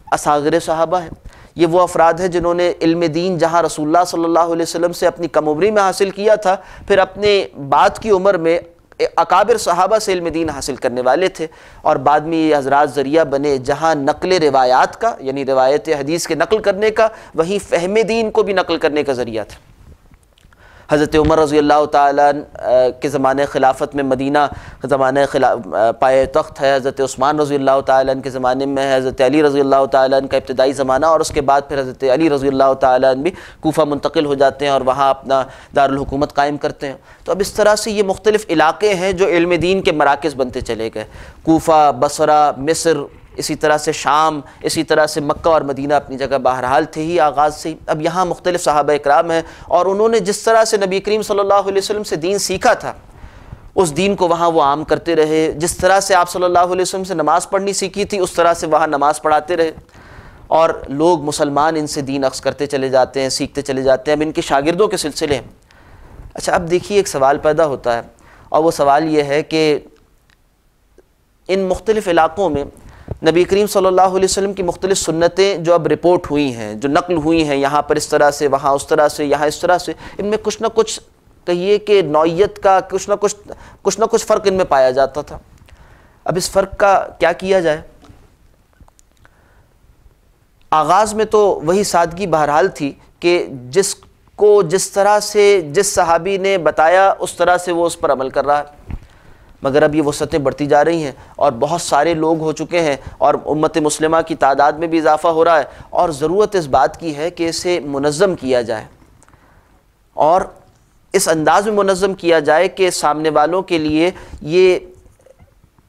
S1: اصاغر صحابہ ہیں. یہ وہ افراد ہیں جنہوں نے علم دین جہاں رسول اللہ صلی اللہ علیہ وسلم سے اپنی کم عمری میں حاصل کیا تھا، پھر اپنے بعد کی عمر میں اکابر صحابہ سے علم دین حاصل کرنے والے تھے، اور بعد میں یہ حضرات ذریعہ بنے جہاں نقل روایات کا، یعنی روایت حدیث کے نقل کرنے کا، وہیں فہم دین کو بھی نقل کرنے کا ذریعہ تھا۔ حضرت عمر رضی اللہ تعالیٰ کے زمانے خلافت میں مدینہ زمانہ پائے تخت ہے، حضرت عثمان رضی اللہ تعالیٰ کے زمانے میں ہے، حضرت علی رضی اللہ تعالیٰ کا ابتدائی زمانہ، اور اس کے بعد پھر حضرت علی رضی اللہ تعالیٰ بھی کوفہ منتقل ہو جاتے ہیں اور وہاں اپنا دارالحکومت قائم کرتے ہیں۔ تو اب اس طرح سے یہ مختلف علاقے ہیں جو علم دین کے مراکز بنتے چلے گئے، کوفہ، بصرہ، مصر، اسی طرح سے شام، اسی طرح سے مکہ اور مدینہ اپنی جگہ بہرحال تھے ہی آغاز سے ہی۔ اب یہاں مختلف صحابہ اکرام ہیں، اور انہوں نے جس طرح سے نبی کریم صلی اللہ علیہ وسلم سے دین سیکھا تھا، اس دین کو وہاں وہ عام کرتے رہے۔ جس طرح سے آپ صلی اللہ علیہ وسلم سے نماز پڑھنی سیکھی تھی، اس طرح سے وہاں نماز پڑھاتے رہے، اور لوگ مسلمان ان سے دین اخذ کرتے چلے جاتے ہیں، سیکھتے چلے جاتے ہیں۔ اب ان کے شاگردوں کے سلسلے ہیں۔ اچھا، اب دیکھیے ایک سوال پیدا ہوتا ہے، اور وہ سوال یہ ہے کہ ان مختلف علاقوں میں نبی کریم صلی اللہ علیہ وسلم کی مختلف سنتیں جو اب رپورٹ ہوئی ہیں، جو نقل ہوئی ہیں، یہاں پر اس طرح سے، وہاں اس طرح سے، یہاں اس طرح سے، ان میں کچھ نہ کچھ کہیے کہ نوعیت کا کچھ نہ کچھ فرق ان میں پایا جاتا تھا۔ اب اس فرق کا کیا کیا جائے؟ آغاز میں تو وہی سادگی بہرحال تھی کہ جس کو جس طرح سے جس صحابی نے بتایا اس طرح سے وہ اس پر عمل کر رہا ہے، مگر اب یہ وسعتیں بڑھتی جا رہی ہیں، اور بہت سارے لوگ ہو چکے ہیں، اور امت مسلمہ کی تعداد میں بھی اضافہ ہو رہا ہے، اور ضرورت اس بات کی ہے کہ اسے منظم کیا جائے، اور اس انداز میں منظم کیا جائے کہ سامنے والوں کے لیے یہ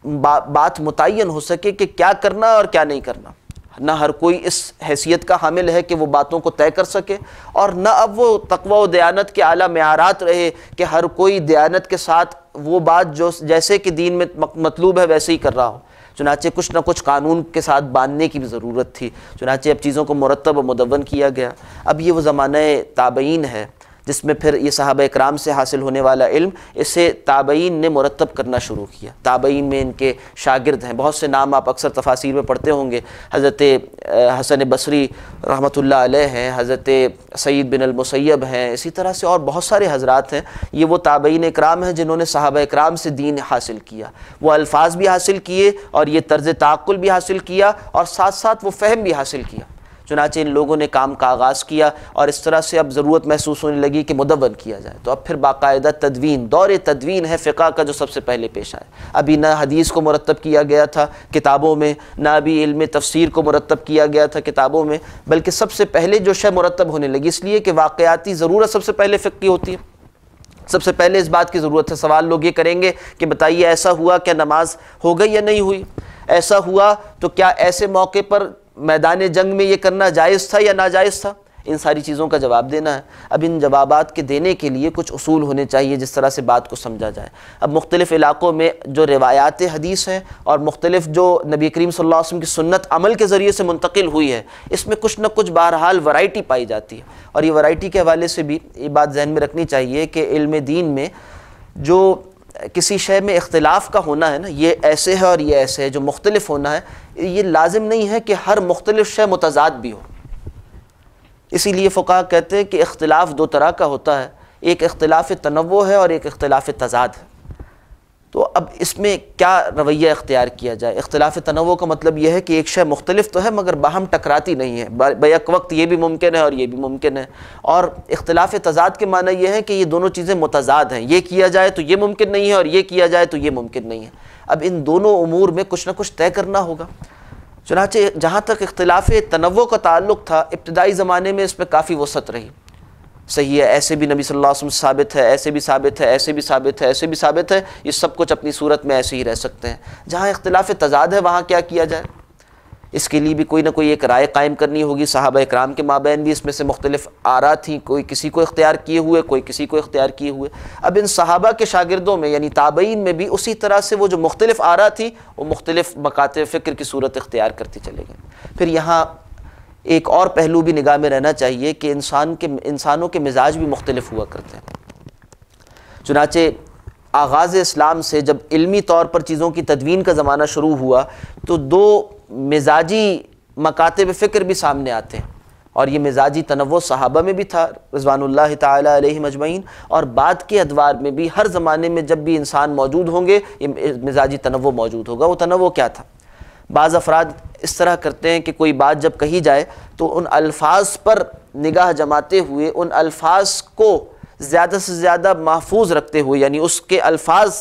S1: بات متعین ہو سکے کہ کیا کرنا اور کیا نہیں کرنا۔ نہ ہر کوئی اس حیثیت کا حامل ہے کہ وہ باتوں کو طے کر سکے، اور نہ اب وہ تقوی و دیانت کے اعلیٰ معیارات رہے کہ ہر کوئی دیانت کے ساتھ وہ بات جو جیسے کہ دین میں مطلوب ہے ویسے ہی کر رہا ہو۔ چنانچہ کچھ نہ کچھ قانون کے ساتھ باندھنے کی بھی ضرورت تھی، چنانچہ اب چیزوں کو مرتب و مدون کیا گیا۔ اب یہ وہ زمانہ تابعین ہے جس میں پھر یہ صحابہ اکرام سے حاصل ہونے والا علم اسے تابعین نے مرتب کرنا شروع کیا۔ تابعین میں ان کے شاگرد ہیں، بہت سے نام آپ اکثر تفاسیر میں پڑھتے ہوں گے، حضرت حسن بصری رحمۃ اللہ علیہ ہیں، حضرت سعید بن المسیب ہیں، اسی طرح سے اور بہت سارے حضرات ہیں۔ یہ وہ تابعین اکرام ہیں جنہوں نے صحابہ اکرام سے دین حاصل کیا، وہ الفاظ بھی حاصل کیے اور یہ طرز تعقل بھی حاصل کیا، اور ساتھ ساتھ وہ فہم بھی حاصل کیا۔ چنانچہ ان لوگوں نے کام کا آغاز کیا، اور اس طرح سے اب ضرورت محسوس ہونے لگی کہ مدون کیا جائے۔ تو اب پھر باقاعدہ تدوین، دور تدوین ہے فقہ کا جو سب سے پہلے پیش آیا۔ ابھی نہ حدیث کو مرتب کیا گیا تھا کتابوں میں، نہ ابھی علم تفسیر کو مرتب کیا گیا تھا کتابوں میں، بلکہ سب سے پہلے جو شے مرتب ہونے لگی، اس لیے کہ واقعاتی ضرورت سب سے پہلے فقہ کی ہوتی ہے۔ سب سے پہلے اس بات کی ضرورت ہے، سوال لوگ یہ کریں گے کہ بتائیے ایسا ہوا کیا نماز ہو گئی یا نہیں ہوئی؟ ایسا ہوا تو کیا ایسے موقع پر میدان جنگ میں یہ کرنا جائز تھا یا ناجائز تھا؟ ان ساری چیزوں کا جواب دینا ہے۔ اب ان جوابات کے دینے کے لیے کچھ اصول ہونے چاہیے جس طرح سے بات کو سمجھا جائے۔ اب مختلف علاقوں میں جو روایات حدیث ہیں اور مختلف جو نبی کریم صلی اللہ علیہ وسلم کی سنت عمل کے ذریعے سے منتقل ہوئی ہے، اس میں کچھ نہ کچھ بہرحال ورائٹی پائی جاتی ہے، اور یہ ورائٹی کے حوالے سے بھی یہ بات ذہن میں رکھنی چاہیے کہ علم دین میں جو کسی شے میں اختلاف کا ہونا ہے نا، یہ ایسے ہے اور یہ ایسے ہے، جو مختلف ہونا ہے، یہ لازم نہیں ہے کہ ہر مختلف شے متضاد بھی ہو۔ اسی لیے فقہا کہتے ہیں کہ اختلاف دو طرح کا ہوتا ہے، ایک اختلاف تنوع ہے اور ایک اختلاف تضاد ہے۔ تو اب اس میں کیا رویہ اختیار کیا جائے؟ اختلاف تنوع کا مطلب یہ ہے کہ ایک شے مختلف تو ہے مگر باہم ٹکراتی نہیں ہے، بیک وقت یہ بھی ممکن ہے اور یہ بھی ممکن ہے۔ اور اختلاف تضاد کے معنی یہ ہے کہ یہ دونوں چیزیں متضاد ہیں، یہ کیا جائے تو یہ ممکن نہیں ہے اور یہ کیا جائے تو یہ ممکن نہیں ہے۔ اب ان دونوں امور میں کچھ نہ کچھ طے کرنا ہوگا۔ چنانچہ جہاں تک اختلاف تنوع کا تعلق تھا، ابتدائی زمانے میں اس میں کافی وسعت رہی۔ صحیح ہے، ایسے بھی نبی صلی اللہ علیہ وسلم سے ثابت ہے، ایسے بھی ثابت ہے، ایسے بھی ثابت ہے، ایسے بھی ثابت ہے، یہ سب کچھ اپنی صورت میں ایسے ہی رہ سکتے ہیں۔ جہاں اختلاف تضاد ہے وہاں کیا کیا جائے؟ اس کے لیے بھی کوئی نہ کوئی ایک رائے قائم کرنی ہوگی۔ صحابہ اکرام کے مابین بھی اس میں سے مختلف آراء تھیں، کوئی کسی کو اختیار کیے ہوئے، کوئی کسی کو اختیار کیے ہوئے۔ اب ان صحابہ کے شاگردوں میں یعنی تابعین میں بھی اسی طرح سے وہ جو مختلف آراء تھیں وہ مختلف مکاتب فکر کی صورت اختیار کرتی چلے گئے۔ پھر یہاں ایک اور پہلو بھی نگاہ میں رہنا چاہیے کہ انسانوں کے مزاج بھی مختلف ہوا کرتے ہیں۔ چنانچہ آغاز اسلام سے جب علمی طور پر چیزوں کی تدوین کا زمانہ شروع ہوا تو دو مزاجی مکاتب فکر بھی سامنے آتے ہیں، اور یہ مزاجی تنوع صحابہ میں بھی تھا رضوان اللہ تعالی علیہم اجمعین، اور بعد کے ادوار میں بھی ہر زمانے میں جب بھی انسان موجود ہوں گے یہ مزاجی تنوع موجود ہوگا۔ وہ تنوع کیا تھا؟ بعض افراد اس طرح کرتے ہیں کہ کوئی بات جب کہی جائے تو ان الفاظ پر نگاہ جماتے ہوئے ان الفاظ کو زیادہ سے زیادہ محفوظ رکھتے ہوئے، یعنی اس کے الفاظ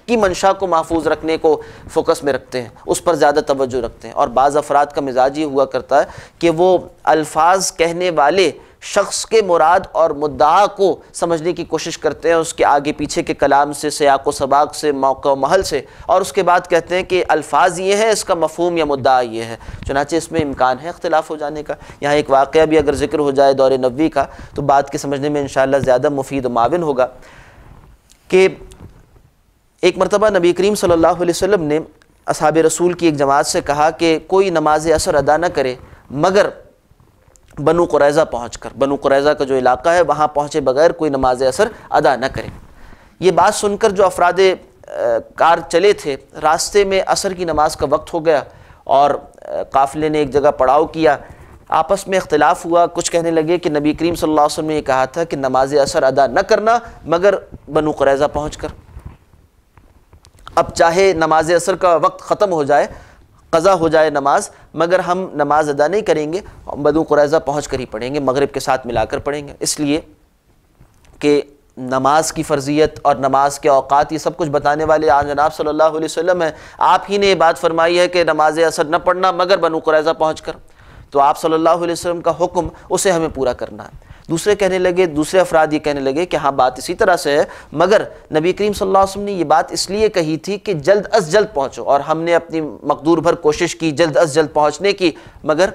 S1: کی منشا کو محفوظ رکھنے کو فوکس میں رکھتے ہیں، اس پر زیادہ توجہ رکھتے ہیں۔ اور بعض افراد کا مزاج یہ ہوا کرتا ہے کہ وہ الفاظ کہنے والے شخص کے مراد اور مدعا کو سمجھنے کی کوشش کرتے ہیں، اس کے آگے پیچھے کے کلام سے، سیاق و سباق سے، موقع و محل سے، اور اس کے بعد کہتے ہیں کہ الفاظ یہ ہے، اس کا مفہوم یا مدعا یہ ہے۔ چنانچہ اس میں امکان ہے اختلاف ہو جانے کا۔ یہاں ایک واقعہ بھی اگر ذکر ہو جائے دور نبوی کا تو بات کے سمجھنے میں انشاءاللہ زیادہ مفید و معاون ہوگا کہ ایک مرتبہ نبی کریم صلی اللہ علیہ وسلم نے اصحاب رسول کی ایک جماعت سے کہا کہ کوئی نماز عصر ادا نہ کرے مگر بنو قریظہ پہنچ کر، بنو قریظہ کا جو علاقہ ہے وہاں پہنچے بغیر کوئی نماز عصر ادا نہ کرے۔ یہ بات سن کر جو افراد کار چلے تھے، راستے میں عصر کی نماز کا وقت ہو گیا اور قافلے نے ایک جگہ پڑاؤ کیا، آپس میں اختلاف ہوا۔ کچھ کہنے لگے کہ نبی کریم صلی اللہ علیہ وسلم نے یہ کہا تھا کہ نماز عصر ادا نہ کرنا مگر بنو قریظہ پہنچ کر، اب چاہے نماز عصر کا وقت ختم ہو جائے، قضا ہو جائے نماز، مگر ہم نماز ادا نہیں کریں گے، بنو قریظہ پہنچ کر ہی پڑھیں گے، مغرب کے ساتھ ملا کر پڑھیں گے۔ اس لیے کہ نماز کی فرضیت اور نماز کے اوقات یہ سب کچھ بتانے والے آن جناب صلی اللہ علیہ وسلم ہیں۔ آپ ہی نے یہ بات فرمائی ہے کہ نماز عصر نہ پڑھنا مگر بنو قریظہ پہنچ کر، تو آپ صلی اللہ علیہ وسلم کا حکم اسے ہمیں پورا کرنا ہے۔ دوسرے افراد یہ کہنے لگے کہ ہاں بات اسی طرح سے ہے، مگر نبی کریم صلی اللہ علیہ وسلم نے یہ بات اس لیے کہی تھی کہ جلد از جلد پہنچو، اور ہم نے اپنی مقدور بھر کوشش کی جلد از جلد پہنچنے کی، مگر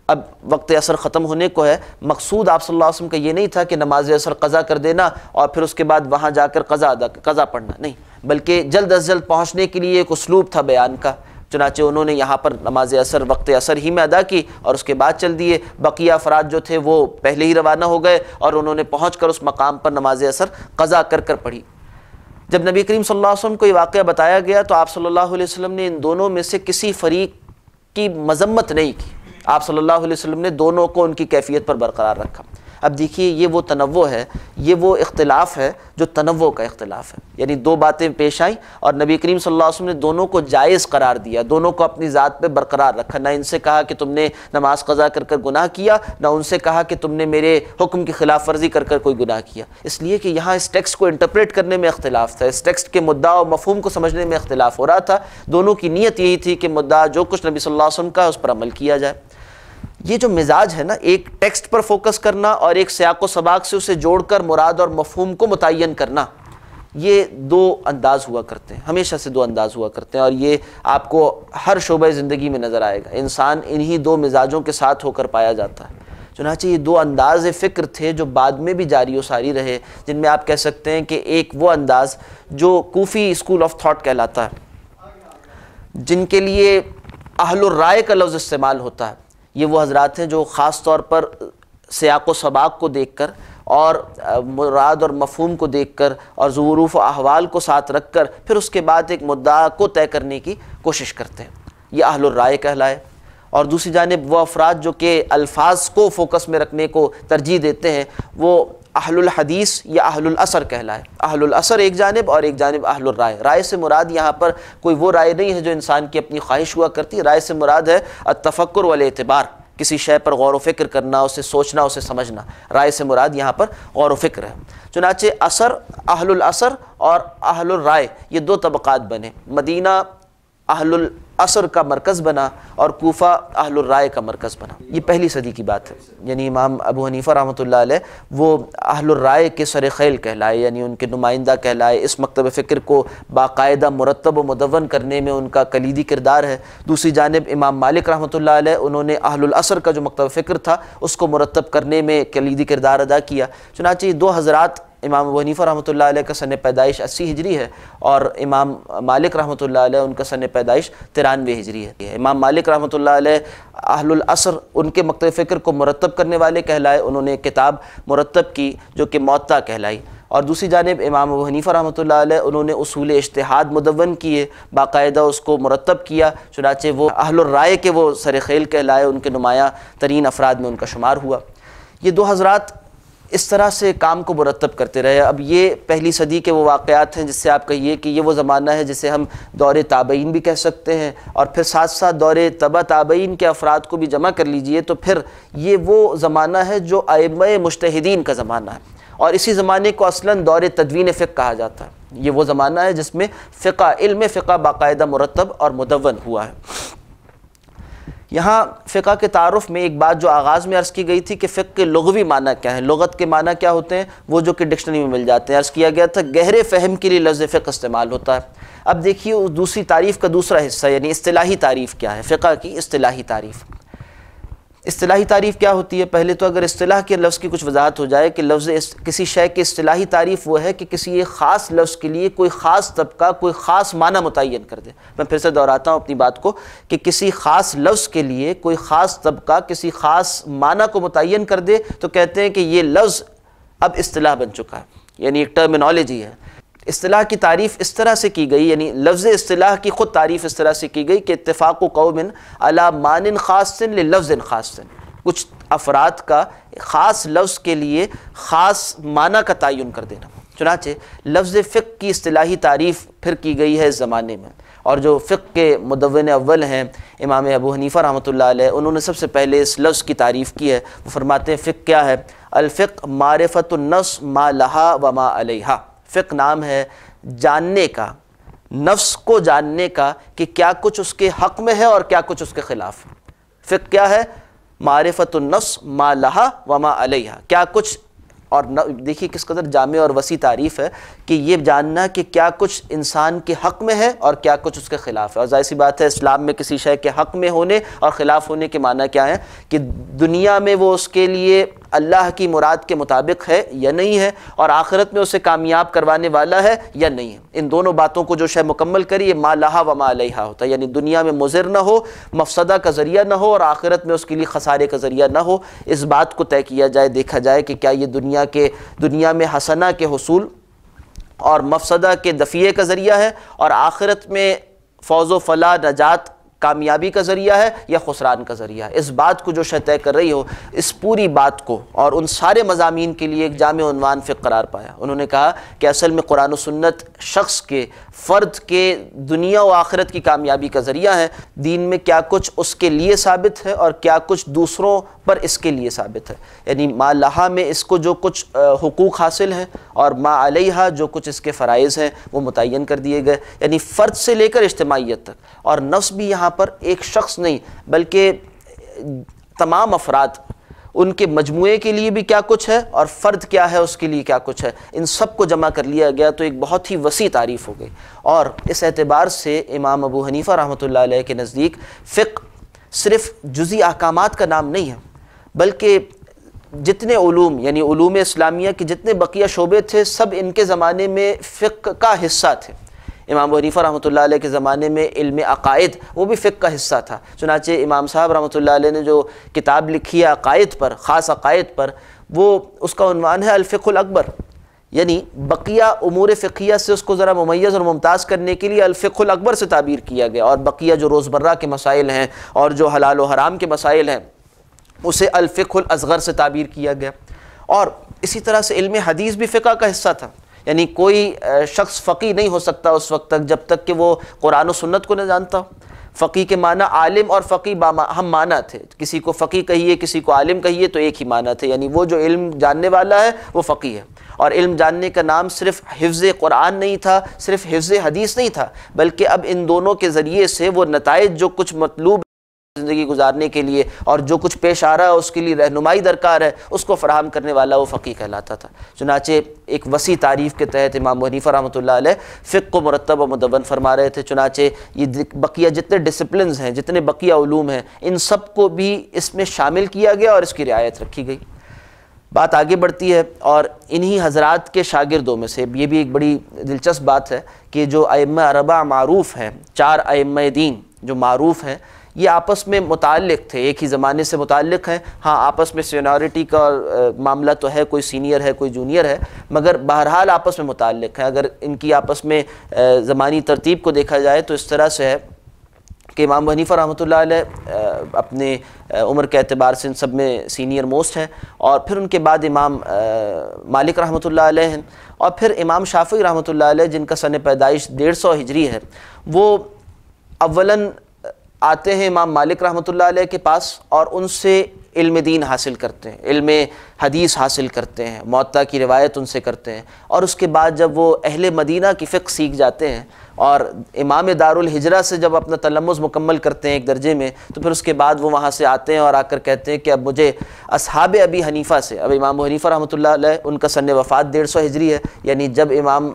S1: اب وقت عصر ختم ہونے کو ہے۔ مقصود آپ صلی اللہ علیہ وسلم کا یہ نہیں تھا کہ نماز عصر قضا کر دینا اور پھر اس کے بعد وہاں جا کر قضا پڑھنا، نہیں، بلکہ جلد از جلد پہنچنے کے لیے ایک اسلوب تھا بیان کا۔ چنانچہ انہوں نے یہاں پر نماز عصر وقت عصر ہی میں ادا کی اور اس کے بعد چل دیے۔ بقیہ افراد جو تھے وہ پہلے ہی روانہ ہو گئے اور انہوں نے پہنچ کر اس مقام پر نماز عصر قضا کر پڑھی۔ جب نبی کریم صلی اللہ علیہ وسلم کو یہ واقعہ بتایا گیا تو آپ صلی اللہ علیہ وسلم نے ان دونوں میں سے کسی فریق کی مذمت نہیں کی، آپ صلی اللہ علیہ وسلم نے دونوں کو ان کی کیفیت پر برقرار رکھا۔ اب دیکھیے یہ وہ تنوع ہے، یہ وہ اختلاف ہے جو تنوع کا اختلاف ہے، یعنی دو باتیں پیش آئیں اور نبی کریم صلی اللہ علیہ وسلم نے دونوں کو جائز قرار دیا، دونوں کو اپنی ذات پہ برقرار رکھا، نہ ان سے کہا کہ تم نے نماز قضا کر گناہ کیا، نہ ان سے کہا کہ تم نے میرے حکم کی خلاف ورزی کر کوئی گناہ کیا، اس لیے کہ یہاں اس ٹیکسٹ کو انٹرپریٹ کرنے میں اختلاف تھا، اس ٹیکسٹ کے مدعا و مفہوم کو سمجھنے میں اختلاف ہو رہا تھا۔ دونوں کی نیت یہی تھی کہ مدعا جو کچھ نبی صلی اللہ علیہ وسلم کا اس پر عمل کیا جائے۔ یہ جو مزاج ہے نا، ایک ٹیکسٹ پر فوکس کرنا اور ایک سیاق و سباق سے اسے جوڑ کر مراد اور مفہوم کو متعین کرنا، یہ دو انداز ہوا کرتے ہیں، ہمیشہ سے دو انداز ہوا کرتے ہیں، اور یہ آپ کو ہر شعبہ زندگی میں نظر آئے گا۔ انسان انہی دو مزاجوں کے ساتھ ہو کر پایا جاتا ہے۔ چنانچہ یہ دو انداز فکر تھے جو بعد میں بھی جاری و ساری رہے، جن میں آپ کہہ سکتے ہیں کہ ایک وہ انداز جو کوفی اسکول آف تھاٹ کہلاتا ہے، جن کے لیے اہل الرائے کا لفظ استعمال ہوتا ہے۔ یہ وہ حضرات ہیں جو خاص طور پر سیاق و سباق کو دیکھ کر اور مراد اور مفہوم کو دیکھ کر اور ظروف و احوال کو ساتھ رکھ کر پھر اس کے بعد ایک مدعا کو طے کرنے کی کوشش کرتے ہیں، یہ اہل الرائے کہلائے۔ اور دوسری جانب وہ افراد جو کہ الفاظ کو فوکس میں رکھنے کو ترجیح دیتے ہیں، وہ اہل الحدیث یا اہل الاثر کہلائے۔ اہل الاثر ایک جانب اور ایک جانب اہل الرائے۔ رائے سے مراد یہاں پر کوئی وہ رائے نہیں ہے جو انسان کی اپنی خواہش ہوا کرتی، رائے سے مراد ہے التفکر والاعتبار، کسی شے پر غور و فکر کرنا، اسے سوچنا، اسے سمجھنا۔ رائے سے مراد یہاں پر غور و فکر ہے۔ چنانچہ اثر، اہل الاثر اور اہل الرائے، یہ دو طبقات بنے۔ مدینہ اہل الاثر کا مرکز بنا اور کوفہ اہل الرائے کا مرکز بنا۔ یہ پہلی صدی کی بات ہے، یعنی امام ابو حنیفہ رحمۃ اللہ علیہ وہ اہل الرائے کے سر خیل کہلائے، یعنی ان کے نمائندہ کہلائے۔ اس مکتب فکر کو باقاعدہ مرتب و مدون کرنے میں ان کا کلیدی کردار ہے۔ دوسری جانب امام مالک رحمۃ اللہ علیہ، انہوں نے اہل الاثر کا جو مکتب فکر تھا اس کو مرتب کرنے میں کلیدی کردار ادا کیا۔ چنانچہ یہ دو حضرات، امام ابو حنیفہ رحمۃ اللہ علیہ کا سن پیدائش 80 ہجری ہے اور امام مالک رحمۃ اللہ علیہ ان کا سن پیدائش 93 ہجری ہے۔ امام مالک رحمۃ اللہ علیہ اہل الاثر، ان کے مکتب فکر کو مرتب کرنے والے کہلائے۔ انہوں نے ایک کتاب مرتب کی جو کہ موطا کہلائی، اور دوسری جانب امام ابو حنیفہ رحمۃ اللہ علیہ انہوں نے اصول اجتہاد مدون کیے، باقاعدہ اس کو مرتب کیا، چنانچہ وہ اہل الرائے کے وہ سر خیل کہلائے، ان کے نمایاں ترین افراد میں ان کا شمار ہوا۔ یہ دو حضرات اس طرح سے کام کو مرتب کرتے رہے۔ اب یہ پہلی صدی کے وہ واقعات ہیں جس سے آپ کہیے کہ یہ وہ زمانہ ہے جسے ہم دور تابعین بھی کہہ سکتے ہیں، اور پھر ساتھ ساتھ دور تبع تابعین کے افراد کو بھی جمع کر لیجئے تو پھر یہ وہ زمانہ ہے جو ائمہ مجتہدین کا زمانہ ہے، اور اسی زمانے کو اصلاً دور تدوین فقہ کہا جاتا ہے۔ یہ وہ زمانہ ہے جس میں فقہ، علم فقہ باقاعدہ مرتب اور مدون ہوا ہے۔ یہاں فقہ کے تعارف میں ایک بات جو آغاز میں عرض کی گئی تھی کہ فقہ کے لغوی معنی کیا ہے، لغت کے معنی کیا ہوتے ہیں، وہ جو کہ ڈکشنری میں مل جاتے ہیں۔ عرض کیا گیا تھا گہرے فہم کے لیے لفظ فقہ استعمال ہوتا ہے۔ اب دیکھیے دوسری تعریف کا دوسرا حصہ، یعنی اصطلاحی تعریف کیا ہے، فقہ کی اصطلاحی تعریف۔ اصطلاحی تعریف کیا ہوتی ہے؟ پہلے تو اگر اصطلاح کے لفظ کی کچھ وضاحت ہو جائے کہ لفظ کسی شے کی اصطلاحی تعریف وہ ہے کہ کسی ایک خاص لفظ کے لیے کوئی خاص طبقہ کوئی خاص معنی متعین کر دے۔ میں پھر سے دہراتا ہوں اپنی بات کو کہ کسی خاص لفظ کے لیے کوئی خاص طبقہ کسی خاص معنی کو متعین کر دے تو کہتے ہیں کہ یہ لفظ اب اصطلاح بن چکا ہے، یعنی ایک ٹرمینالوجی ہے۔ اصطلاح کی تعریف اس طرح سے کی گئی، یعنی لفظ اصطلاح کی خود تعریف اس طرح سے کی گئی کہ اتفاق قوم علی معنی خاص للفظ خاص، کچھ افراد کا خاص لفظ کے لیے خاص معنی کا تعین کر دینا۔ چنانچہ لفظ فقہ کی اصطلاحی تعریف پھر کی گئی ہے اس زمانے میں، اور جو فقہ کے مدون اول ہیں امام ابو حنیفہ رحمۃ اللہ علیہ، انہوں نے سب سے پہلے اس لفظ کی تعریف کی ہے۔ وہ فرماتے ہیں فقہ کیا ہے؟ الفقہ معرفت النفس ما لہا وما علیہا۔ فقہ نام ہے جاننے کا، نفس کو جاننے کا کہ کیا کچھ اس کے حق میں ہے اور کیا کچھ اس کے خلاف ہے۔ فقہ کیا ہے؟ معرفت النفس ما لہا وما علیہا، کیا کچھ، اور دیکھیے کس قدر جامع اور وسیع تعریف ہے کہ یہ جاننا کہ کیا کچھ انسان کے حق میں ہے اور کیا کچھ اس کے خلاف ہے۔ اور ظاہر سی بات ہے اسلام میں کسی شے کے حق میں ہونے اور خلاف ہونے کے معنی کیا ہے کہ دنیا میں وہ اس کے لیے اللہ کی مراد کے مطابق ہے یا نہیں ہے، اور آخرت میں اسے کامیاب کروانے والا ہے یا نہیں ہے۔ ان دونوں باتوں کو جو شے مکمل کری، یہ ما لہا وما علیہا ہوتا ہے، یعنی دنیا میں مضر نہ ہو، مفسدہ کا ذریعہ نہ ہو، اور آخرت میں اس کے لیے خسارے کا ذریعہ نہ ہو۔ اس بات کو طے کیا جائے، دیکھا جائے کہ کیا یہ دنیا میں حسنہ کے حصول اور مفسدہ کے دفعے کا ذریعہ ہے، اور آخرت میں فوز و فلاح، نجات، کامیابی کا ذریعہ ہے یا خسران کا ذریعہ ہے۔ اس بات کو جو شے طے کر رہی ہو، اس پوری بات کو اور ان سارے مضامین کے لیے ایک جامع عنوان فقہ قرار پایا۔ انہوں نے کہا کہ اصل میں قرآن و سنت شخص کے، فرد کے دنیا و آخرت کی کامیابی کا ذریعہ ہے۔ دین میں کیا کچھ اس کے لیے ثابت ہے اور کیا کچھ دوسروں پر اس کے لیے ثابت ہے، یعنی ما لہا میں اس کو جو کچھ حقوق حاصل ہیں، اور ما علیہا جو کچھ اس کے فرائض ہیں وہ متعین کر دیے گئے، یعنی فرد سے لے کر اجتماعیت تک۔ اور نفس بھی یہاں پر ایک شخص نہیں بلکہ تمام افراد، ان کے مجموعے کے لیے بھی کیا کچھ ہے اور فرد کیا ہے اس کے لیے کیا کچھ ہے، ان سب کو جمع کر لیا گیا تو ایک بہت ہی وسیع تعریف ہو گئی۔ اور اس اعتبار سے امام ابو حنیفہ رحمۃ اللہ علیہ کے نزدیک فقہ صرف جزئی احکامات کا نام نہیں ہے، بلکہ جتنے علوم، یعنی علوم اسلامیہ کے جتنے بقیہ شعبے تھے، سب ان کے زمانے میں فقہ کا حصہ تھے۔ امام ابو حنیفہ رحمۃ اللہ علیہ کے زمانے میں علم عقائد وہ بھی فقہ کا حصہ تھا۔ چنانچہ امام صاحب رحمۃ اللہ علیہ نے جو کتاب لکھی ہے عقائد پر، خاص عقائد پر، وہ اس کا عنوان ہے الفقہ الاکبر، یعنی بقیہ امور فقہیہ سے اس کو ذرا ممیز اور ممتاز کرنے کے لیے الفقہ الاکبر سے تعبیر کیا گیا، اور بقیہ جو روزمرہ کے مسائل ہیں اور جو حلال و حرام کے مسائل ہیں اسے الفقہ الاصغر سے تعبیر کیا گیا۔ اور اسی طرح سے علم حدیث بھی فقہ کا حصہ تھا، یعنی کوئی شخص فقیہ نہیں ہو سکتا اس وقت تک جب تک کہ وہ قرآن و سنت کو نہ جانتا ہو۔ فقیہ کے معنی عالم اور فقیہ ہم معنی تھے، کسی کو فقیہ کہیے کسی کو عالم کہیے تو ایک ہی معنی تھے، یعنی وہ جو علم جاننے والا ہے وہ فقیہ ہے۔ اور علم جاننے کا نام صرف حفظ قرآن نہیں تھا، صرف حفظ حدیث نہیں تھا، بلکہ اب ان دونوں کے ذریعے سے وہ نتائج جو کچھ مطلوب زندگی گزارنے کے لیے اور جو کچھ پیش آ رہا ہے اس کے لیے رہنمائی درکار ہے، اس کو فراہم کرنے والا وہ فقیہ کہلاتا تھا۔ چنانچہ ایک وسیع تعریف کے تحت امام ابو حنیفہ رحمۃ اللہ علیہ فقہ کو مرتب و مدون فرما رہے تھے۔ چنانچہ یہ بقیہ جتنے ڈسپلنز ہیں، جتنے بقیہ علوم ہیں، ان سب کو بھی اس میں شامل کیا گیا اور اس کی رعایت رکھی گئی۔ بات آگے بڑھتی ہے، اور انہی حضرات کے شاگردوں میں سے یہ بھی ایک بڑی دلچسپ بات ہے کہ جو ائمہ اربعہ معروف ہیں، چار ائمہ دین جو معروف ہیں، یہ آپس میں متعلق تھے، ایک ہی زمانے سے متعلق ہیں. ہاں آپس میں سینیورٹی کا معاملہ تو ہے، کوئی سینئر ہے کوئی جونیئر ہے، مگر بہرحال آپس میں متعلق ہیں. اگر ان کی آپس میں زمانی ترتیب کو دیکھا جائے تو اس طرح سے ہے کہ امام ابو حنیفہ رحمۃ اللہ علیہ اپنے عمر کے اعتبار سے ان سب میں سینئر موسٹ ہیں، اور پھر ان کے بعد امام مالک رحمۃ اللہ علیہ ہیں، اور پھر امام شافعی رحمۃ اللہ علیہ جن کا سن پیدائش 150 ہجری ہے. وہ اولاً آتے ہیں امام مالک رحمۃ اللہ علیہ کے پاس اور ان سے علم دین حاصل کرتے ہیں، علم حدیث حاصل کرتے ہیں، موطا کی روایت ان سے کرتے ہیں، اور اس کے بعد جب وہ اہل مدینہ کی فقہ سیکھ جاتے ہیں اور امام دارالہجرہ سے جب اپنا تلمذ مکمل کرتے ہیں ایک درجے میں، تو پھر اس کے بعد وہ وہاں سے آتے ہیں اور آ کر کہتے ہیں کہ اب مجھے اصحاب ابی حنیفہ سے، اب امام ابو حنیفہ رحمۃ اللہ علیہ ان کا سن وفات 150 ہجری ہے، یعنی جب امام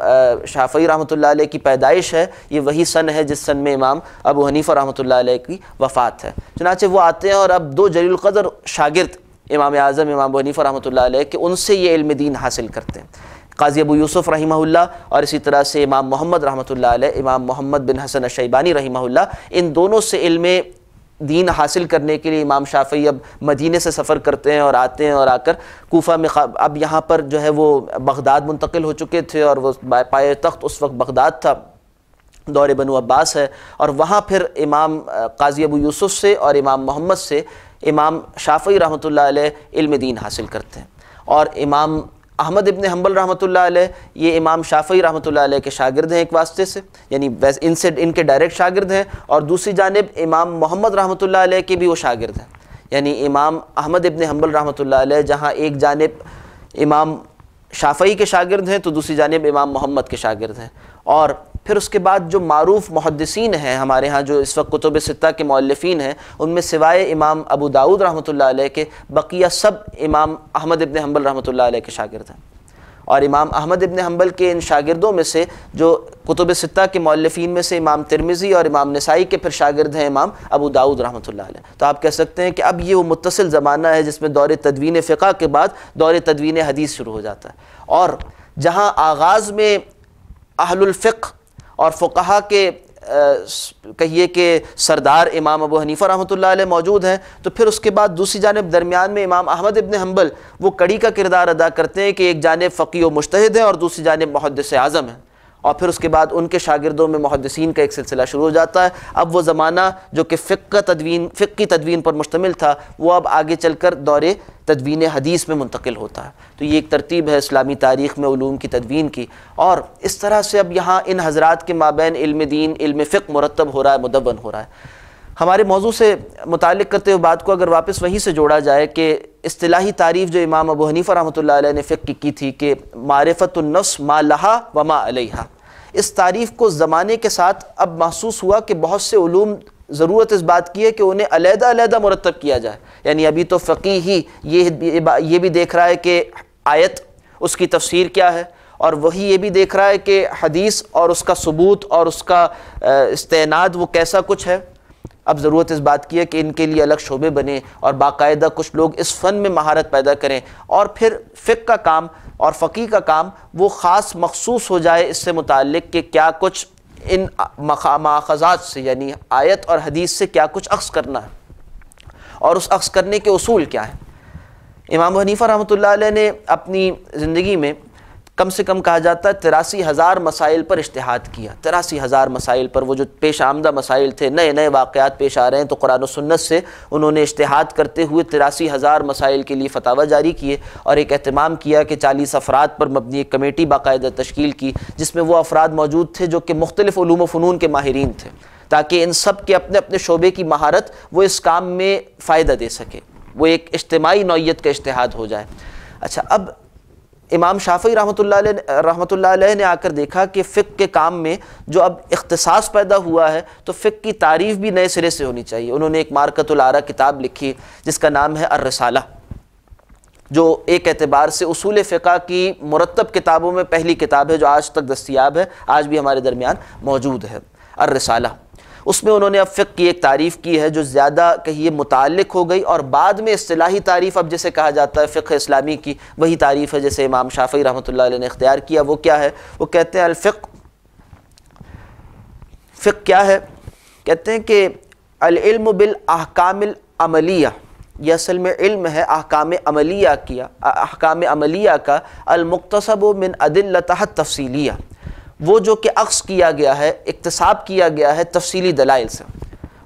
S1: شافعی رحمۃ اللہ علیہ کی پیدائش ہے یہ وہی سن ہے جس سن میں امام ابو حنیفہ رحمۃ اللہ علیہ کی وفات ہے. چنانچہ وہ آتے ہیں اور اب دو جلیل القدر شاگرد امام اعظم امام ابو حنیفہ رحمۃ اللہ علیہ کہ ان سے یہ علم دین حاصل کرتے ہیں، قاضی ابو یوسف رحمہ اللہ، اور اسی طرح سے امام محمد رحمۃ اللہ علیہ، امام محمد بن حسن الشیبانی رحمہ اللہ، ان دونوں سے علم دین حاصل کرنے کے لیے امام شافعی اب مدینے سے سفر کرتے ہیں اور آتے ہیں اور آ کر کوفہ میں اب یہاں پر جو ہے وہ بغداد منتقل ہو چکے تھے اور وہ پائے تخت اس وقت بغداد تھا، دور بنو عباس ہے، اور وہاں پھر امام قاضی ابو یوسف سے اور امام محمد سے امام شافعی رحمۃ اللہ علیہ علم دین حاصل کرتے ہیں. اور امام احمد ابن حنبل رحمۃ اللہ علیہ یہ امام شافعی رحمۃ اللہ علیہ کے شاگرد ہیں ایک واسطے سے، یعنی ان کے ڈائریکٹ شاگرد ہیں، اور دوسری جانب امام محمد رحمۃ اللہ علیہ کے بھی وہ شاگرد ہیں. یعنی امام احمد ابن حنبل رحمۃ اللہ علیہ جہاں ایک جانب امام شافعی کے شاگرد ہیں تو دوسری جانب امام محمد کے شاگرد ہیں. اور پھر اس کے بعد جو معروف محدثین ہیں ہمارے ہاں جو اس وقت کتب ستہ کے مؤلفین ہیں، ان میں سوائے امام ابو داؤد رحمۃ اللہ علیہ کے بقیہ سب امام احمد ابن حنبل رحمۃ اللہ علیہ کے شاگرد ہیں. اور امام احمد ابن حنبل کے ان شاگردوں میں سے جو کتب ستہ کے مؤلفین میں سے امام ترمذی اور امام نسائی کے پھر شاگرد ہیں امام ابو داؤد رحمۃ اللہ علیہ. تو آپ کہہ سکتے ہیں کہ اب یہ وہ متصل زمانہ ہے جس میں دور تدوین فقہ کے بعد دور تدوین حدیث شروع ہو جاتا ہے، اور جہاں آغاز میں اہل الفقہ اور فقہا کے کہیے کہ سردار امام ابو حنیفہ رحمۃ اللہ علیہ موجود ہیں، تو پھر اس کے بعد دوسری جانب درمیان میں امام احمد ابن حنبل وہ کڑی کا کردار ادا کرتے ہیں کہ ایک جانب فقیہ و مجتہد ہیں اور دوسری جانب محدث اعظم ہیں، اور پھر اس کے بعد ان کے شاگردوں میں محدثین کا ایک سلسلہ شروع ہو جاتا ہے. اب وہ زمانہ جو کہ فقہ کی تدوین پر مشتمل تھا وہ اب آگے چل کر دور تدوین حدیث میں منتقل ہوتا ہے. تو یہ ایک ترتیب ہے اسلامی تاریخ میں علوم کی تدوین کی، اور اس طرح سے اب یہاں ان حضرات کے مابین علم دین علم فقہ مرتب ہو رہا ہے، مدون ہو رہا ہے. ہمارے موضوع سے متعلق کرتے ہوئے بات کو اگر واپس وہیں سے جوڑا جائے کہ اصطلاحی تعریف جو امام ابو حنیفہ رحمۃ اللہ علیہ نے فقہ کی تھی کہ معرفت النفس ما لہا وما علیہا، اس تعریف کو زمانے کے ساتھ اب محسوس ہوا کہ بہت سے علوم ضرورت اس بات کی ہے کہ انہیں علیحدہ علیحدہ مرتب کیا جائے. یعنی ابھی تو فقیہ ہی یہ بھی دیکھ رہا ہے کہ آیت اس کی تفسیر کیا ہے، اور وہی یہ بھی دیکھ رہا ہے کہ حدیث اور اس کا ثبوت اور اس کا استناد وہ کیسا کچھ ہے. اب ضرورت اس بات کی ہے کہ ان کے لیے الگ شعبے بنے اور باقاعدہ کچھ لوگ اس فن میں مہارت پیدا کریں، اور پھر فقہ کا کام اور فقیہ کا کام وہ خاص مخصوص ہو جائے اس سے متعلق کہ کیا کچھ ان ماخذات سے یعنی آیت اور حدیث سے کیا کچھ اخذ کرنا ہے اور اس اخذ کرنے کے اصول کیا ہیں. امام حنیفہ رحمۃ اللہ علیہ نے اپنی زندگی میں کم سے کم کہا جاتا ہے 83,000 مسائل پر اجتہاد کیا. 83,000 مسائل پر، وہ جو پیش آمدہ مسائل تھے، نئے نئے واقعات پیش آ رہے ہیں تو قرآن و سنت سے انہوں نے اجتہاد کرتے ہوئے 83,000 مسائل کے لیے فتاوی جاری کیے، اور ایک اہتمام کیا کہ 40 افراد پر مبنی ایک کمیٹی باقاعدہ تشکیل کی جس میں وہ افراد موجود تھے جو کہ مختلف علوم و فنون کے ماہرین تھے، تاکہ ان سب کے اپنے اپنے شعبے کی مہارت وہ اس کام میں فائدہ دے سکے، وہ ایک اجتماعی نوعیت کا اجتہاد ہو جائے. اچھا، اب امام شافعی رحمۃ اللہ علیہ نے آ کر دیکھا کہ فقہ کے کام میں جو اب اختصاص پیدا ہوا ہے تو فقہ کی تعریف بھی نئے سرے سے ہونی چاہیے. انہوں نے ایک مارکۃ الآراء کتاب لکھی جس کا نام ہے الرسالہ، جو ایک اعتبار سے اصول فقہ کی مرتب کتابوں میں پہلی کتاب ہے جو آج تک دستیاب ہے، آج بھی ہمارے درمیان موجود ہے. الرسالہ، اس میں انہوں نے اب فقہ کی ایک تعریف کی ہے جو زیادہ کہیے متعلق ہو گئی، اور بعد میں اصطلاحی تعریف اب جسے کہا جاتا ہے فقہ اسلامی کی وہی تعریف ہے جیسے امام شافعی رحمۃ اللہ علیہ نے اختیار کیا. وہ کیا ہے؟ وہ کہتے ہیں الفقہ. فقہ کیا ہے؟ کہتے ہیں کہ العلم بالاحکام العملیہ، یہ اصل میں علم ہے احکام عملیہ کا المقتصب من ادلتہ التفصیلیہ، وہ جو کہ اخذ کیا گیا ہے، اکتساب کیا گیا ہے تفصیلی دلائل سے.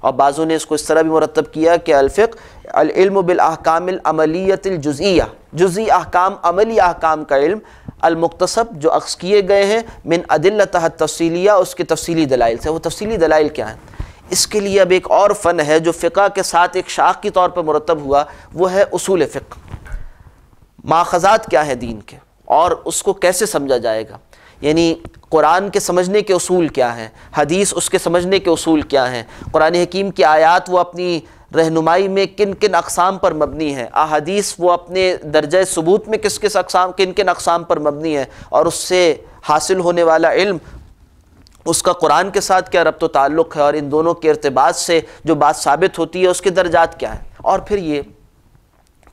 S1: اور بعضوں نے اس کو اس طرح بھی مرتب کیا کہ الفقہ العلم بالاحکام العملیۃ الجزئیہ، جزئی احکام، عملی احکام کا علم، المقتصب جو اخذ کیے گئے ہیں، من ادلتہ التفصیلیہ، اس کے تفصیلی دلائل سے. وہ تفصیلی دلائل کیا ہیں؟ اس کے لیے اب ایک اور فن ہے جو فقہ کے ساتھ ایک شاخ کی طور پر مرتب ہوا، وہ ہے اصول فقہ. ماخذات کیا ہیں دین کے اور اس کو کیسے سمجھا جائے گا، یعنی قرآن کے سمجھنے کے اصول کیا ہیں، حدیث اس کے سمجھنے کے اصول کیا ہیں، قرآن حکیم کی آیات وہ اپنی رہنمائی میں کن کن اقسام پر مبنی ہیں، احادیث وہ اپنے درجہ ثبوت میں کن کن اقسام پر مبنی ہیں، اور اس سے حاصل ہونے والا علم اس کا قرآن کے ساتھ کیا ربط و تعلق ہے، اور ان دونوں کے ارتباط سے جو بات ثابت ہوتی ہے اس کے درجات کیا ہیں. اور پھر یہ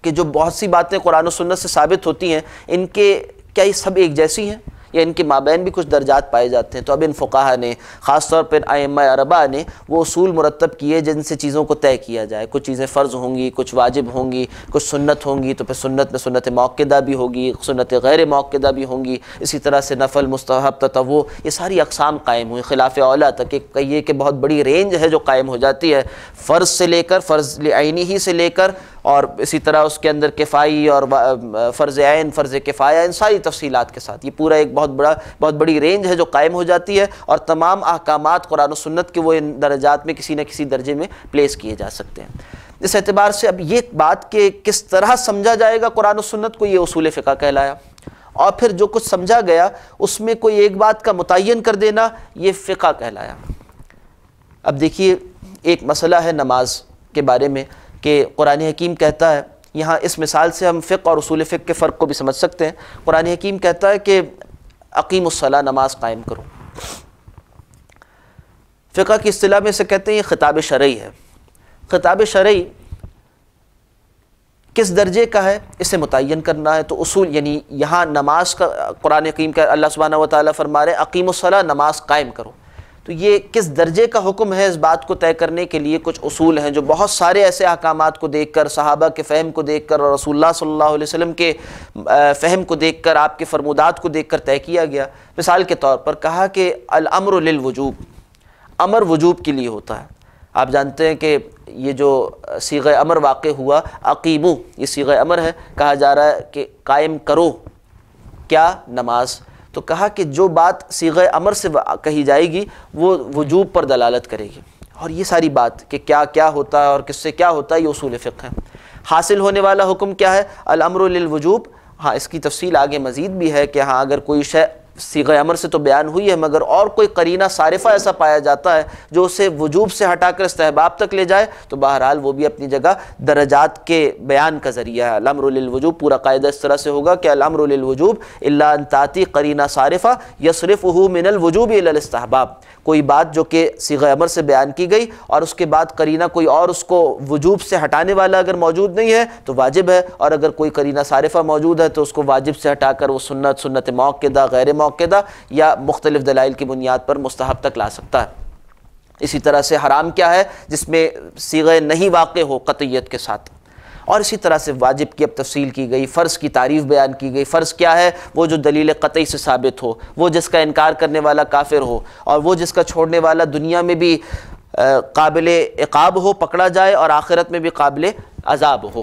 S1: کہ جو بہت سی باتیں قرآن و سنت سے ثابت ہوتی ہیں، ان کے کیا یہ سب ایک جیسی ہیں یا ان کے مابین بھی کچھ درجات پائے جاتے ہیں؟ تو اب ان فقہا نے، خاص طور پر ائمہ اربعہ نے، وہ اصول مرتب کیے جن سے چیزوں کو طے کیا جائے. کچھ چیزیں فرض ہوں گی، کچھ واجب ہوں گی، کچھ سنت ہوں گی، تو پھر سنت میں سنت موقدہ بھی ہوگی، سنت غیر موقدہ بھی ہوں گی، اسی طرح سے نفل، مستحب، تطوع، یہ ساری اقسام قائم ہوئی خلاف اولیٰ تک. ایک کہیے کہ بہت بڑی رینج ہے جو قائم ہو جاتی ہے، فرض سے لے کر، فرض عینی ہی سے لے کر، اور اسی طرح اس کے اندر کفائی اور فرض عین، فرض کفایہ، ان ساری تفصیلات کے ساتھ یہ پورا ایک بہت بڑی رینج ہے جو قائم ہو جاتی ہے، اور تمام احکامات قرآن و سنت کے وہ ان درجات میں کسی نہ کسی درجے میں پلیس کیے جا سکتے ہیں. اس اعتبار سے اب یہ بات کہ کس طرح سمجھا جائے گا قرآن و سنت کو، یہ اصول فقہ کہلایا. اور پھر جو کچھ سمجھا گیا اس میں کوئی ایک بات کا متعین کر دینا، یہ فقہ کہلایا. اب دیکھیے ایک مسئلہ ہے نماز کے بارے میں کہ قرآن حکیم کہتا ہے، یہاں اس مثال سے ہم فقہ اور اصول فقہ کے فرق کو بھی سمجھ سکتے ہیں. قرآن حکیم کہتا ہے کہ اقیم الصلاۃ، نماز قائم کرو. فقہ کی اصطلاح میں سے کہتے ہیں یہ خطاب شرعی ہے. خطاب شرعی کس درجے کا ہے اسے متعین کرنا ہے. تو اصول یعنی یہاں نماز کا قرآن حکیم کا اللہ سبحانہ و تعالیٰ فرما رہے اقیم الصلاۃ، نماز قائم کرو. تو یہ کس درجے کا حکم ہے، اس بات کو طے کرنے کے لیے کچھ اصول ہیں جو بہت سارے ایسے احکامات کو دیکھ کر، صحابہ کے فہم کو دیکھ کر، اور رسول اللہ صلی اللہ علیہ وسلم کے فہم کو دیکھ کر، آپ کے فرمودات کو دیکھ کر طے کیا گیا. مثال کے طور پر کہا کہ الامر للوجوب، امر وجوب کے لیے ہوتا ہے. آپ جانتے ہیں کہ یہ جو صیغہ امر واقع ہوا، اقیمو، یہ صیغہ امر ہے، کہا جا رہا ہے کہ قائم کرو کیا، نماز. تو کہا کہ جو بات صیغہ امر سے کہی جائے گی وہ وجوب پر دلالت کرے گی. اور یہ ساری بات کہ کیا کیا ہوتا ہے اور کس سے کیا ہوتا ہے، یہ اصول فقہ ہے. حاصل ہونے والا حکم کیا ہے، الامر للوجوب. ہاں اس کی تفصیل آگے مزید بھی ہے کہ ہاں اگر کوئی شے صیغہ امر سے تو بیان ہوئی ہے، مگر اور کوئی قرینہ صارفہ ایسا پایا جاتا ہے جو اسے وجوب سے ہٹا کر استحباب تک لے جائے، تو بہرحال وہ بھی اپنی جگہ درجات کے بیان کا ذریعہ ہے. الامر للوجوب پورا قاعدہ اس طرح سے ہوگا کہ الامر للوجوب الا ان تاتی قرینہ صارفہ یصرفہ من الوجوب الی الاستحباب. کوئی بات جو کہ صیغہ امر سے بیان کی گئی اور اس کے بعد قرینہ کوئی اور اس کو وجوب سے ہٹانے والا اگر موجود نہیں ہے تو واجب ہے، اور اگر کوئی قرینہ صارفہ موجود ہے تو اس کو واجب سے ہٹا کر وہ سنت موقدہ، غیر موقدہ یا مختلف دلائل کی بنیاد پر مستحب تک لا سکتا ہے. اسی طرح سے حرام کیا ہے، جس میں صیغہ نہیں واقع ہو قطعیت کے ساتھ. اور اسی طرح سے واجب کی اب تفصیل کی گئی، فرض کی تعریف بیان کی گئی. فرض کیا ہے، وہ جو دلیل قطعی سے ثابت ہو، وہ جس کا انکار کرنے والا کافر ہو، اور وہ جس کا چھوڑنے والا دنیا میں بھی قابل عقاب ہو، پکڑا جائے، اور آخرت میں بھی قابل عذاب ہو.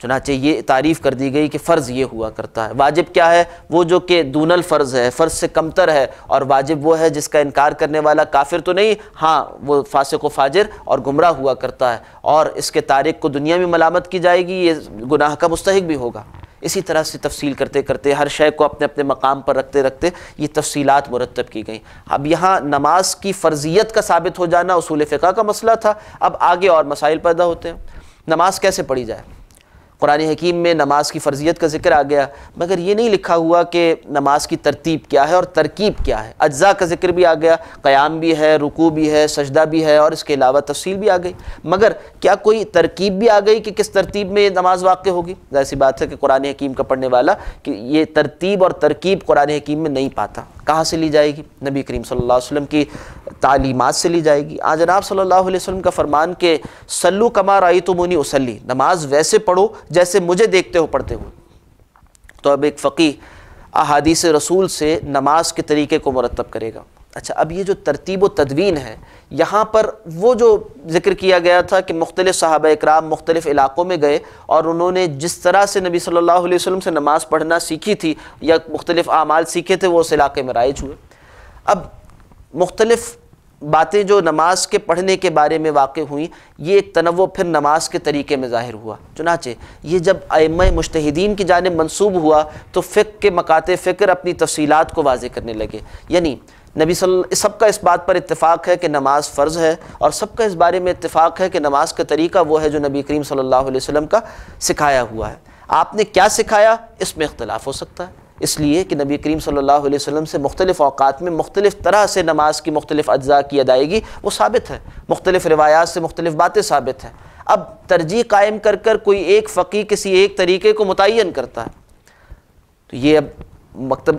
S1: چنانچہ یہ تعریف کر دی گئی کہ فرض یہ ہوا کرتا ہے. واجب کیا ہے، وہ جو کہ دون الفرض ہے، فرض سے کمتر ہے، اور واجب وہ ہے جس کا انکار کرنے والا کافر تو نہیں، ہاں وہ فاسق و فاجر اور گمراہ ہوا کرتا ہے، اور اس کے تارک کو دنیا میں ملامت کی جائے گی، یہ گناہ کا مستحق بھی ہوگا. اسی طرح سے تفصیل کرتے کرتے ہر شے کو اپنے اپنے مقام پر رکھتے رکھتے یہ تفصیلات مرتب کی گئیں. اب یہاں نماز کی فرضیت کا ثابت ہو جانا اصول فقہ کا مسئلہ تھا. اب آگے اور مسائل پیدا ہوتے ہیں. نماز کیسے پڑھی جائے؟ قرآن حکیم میں نماز کی فرضیت کا ذکر آ گیا، مگر یہ نہیں لکھا ہوا کہ نماز کی ترتیب کیا ہے اور ترکیب کیا ہے۔ اجزاء کا ذکر بھی آ گیا، قیام بھی ہے، رکوع بھی ہے، سجدہ بھی ہے، اور اس کے علاوہ تفصیل بھی آ گئی، مگر کیا کوئی ترکیب بھی آ گئی کہ کس ترتیب میں یہ نماز واقع ہوگی؟ ظاہر سی بات ہے کہ قرآن حکیم کا پڑھنے والا کہ یہ ترتیب اور ترکیب قرآن حکیم میں نہیں پاتا۔ کہاں سے لی جائے گی؟ نبی کریم صلی اللہ علیہ وسلم کی تعلیمات سے لی جائے گی۔ جناب صلی اللہ علیہ وسلم کا فرمان کہ صلو کما رأیتمونی اصلی، نماز ویسے پڑھو جیسے مجھے دیکھتے ہو پڑھتے ہو۔ تو اب ایک فقیہ احادیث رسول سے نماز کے طریقے کو مرتب کرے گا۔ اچھا، اب یہ جو ترتیب و تدوین ہے، یہاں پر وہ جو ذکر کیا گیا تھا کہ مختلف صحابہ اکرام مختلف علاقوں میں گئے اور انہوں نے جس طرح سے نبی صلی اللہ علیہ وسلم سے نماز پڑھنا سیکھی تھی یا مختلف اعمال سیکھے تھے، وہ اس علاقے میں رائج ہوئے۔ اب مختلف باتیں جو نماز کے پڑھنے کے بارے میں واقع ہوئیں، یہ ایک تنوع پھر نماز کے طریقے میں ظاہر ہوا۔ چنانچہ یہ جب ائمہ مجتہدین کی جانب منسوب ہوا تو فقہ کے مکاتب فکر اپنی تفصیلات کو واضح کرنے لگے۔ یعنی سب کا اس بات پر اتفاق ہے کہ نماز فرض ہے، اور سب کا اس بارے میں اتفاق ہے کہ نماز کا طریقہ وہ ہے جو نبی کریم صلی اللہ علیہ وسلم کا سکھایا ہوا ہے۔ آپ نے کیا سکھایا، اس میں اختلاف ہو سکتا ہے، اس لیے کہ نبی کریم صلی اللہ علیہ وسلم سے مختلف اوقات میں مختلف طرح سے نماز کی مختلف اجزاء کی ادائیگی وہ ثابت ہے، مختلف روایات سے مختلف باتیں ثابت ہیں۔ اب ترجیح قائم کر کر کوئی ایک فقیہ کسی ایک طریقے کو متعین کرتا ہے، تو یہ اب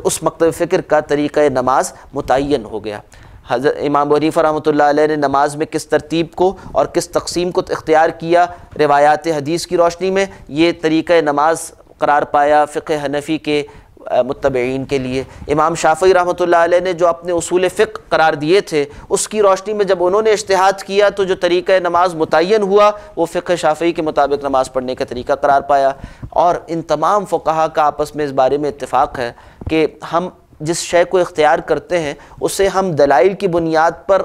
S1: اس مکتب فکر کا طریقہ نماز متعین ہو گیا۔ حضرت امام ابو حنیفہ رحمۃ اللہ علیہ نے نماز میں کس ترتیب کو اور کس تقسیم کو اختیار کیا، روایات حدیث کی روشنی میں یہ طریقہ نماز قرار پایا فقہ حنفی کے متبعین کے لیے۔ امام شافعی رحمۃ اللہ علیہ نے جو اپنے اصول فقہ قرار دیے تھے، اس کی روشنی میں جب انہوں نے اجتہاد کیا تو جو طریقہ نماز متعین ہوا وہ فقہ شافعی کے مطابق نماز پڑھنے کا طریقہ قرار پایا۔ اور ان تمام فقہا کا آپس میں اس بارے میں اتفاق ہے کہ ہم جس شے کو اختیار کرتے ہیں اسے ہم دلائل کی بنیاد پر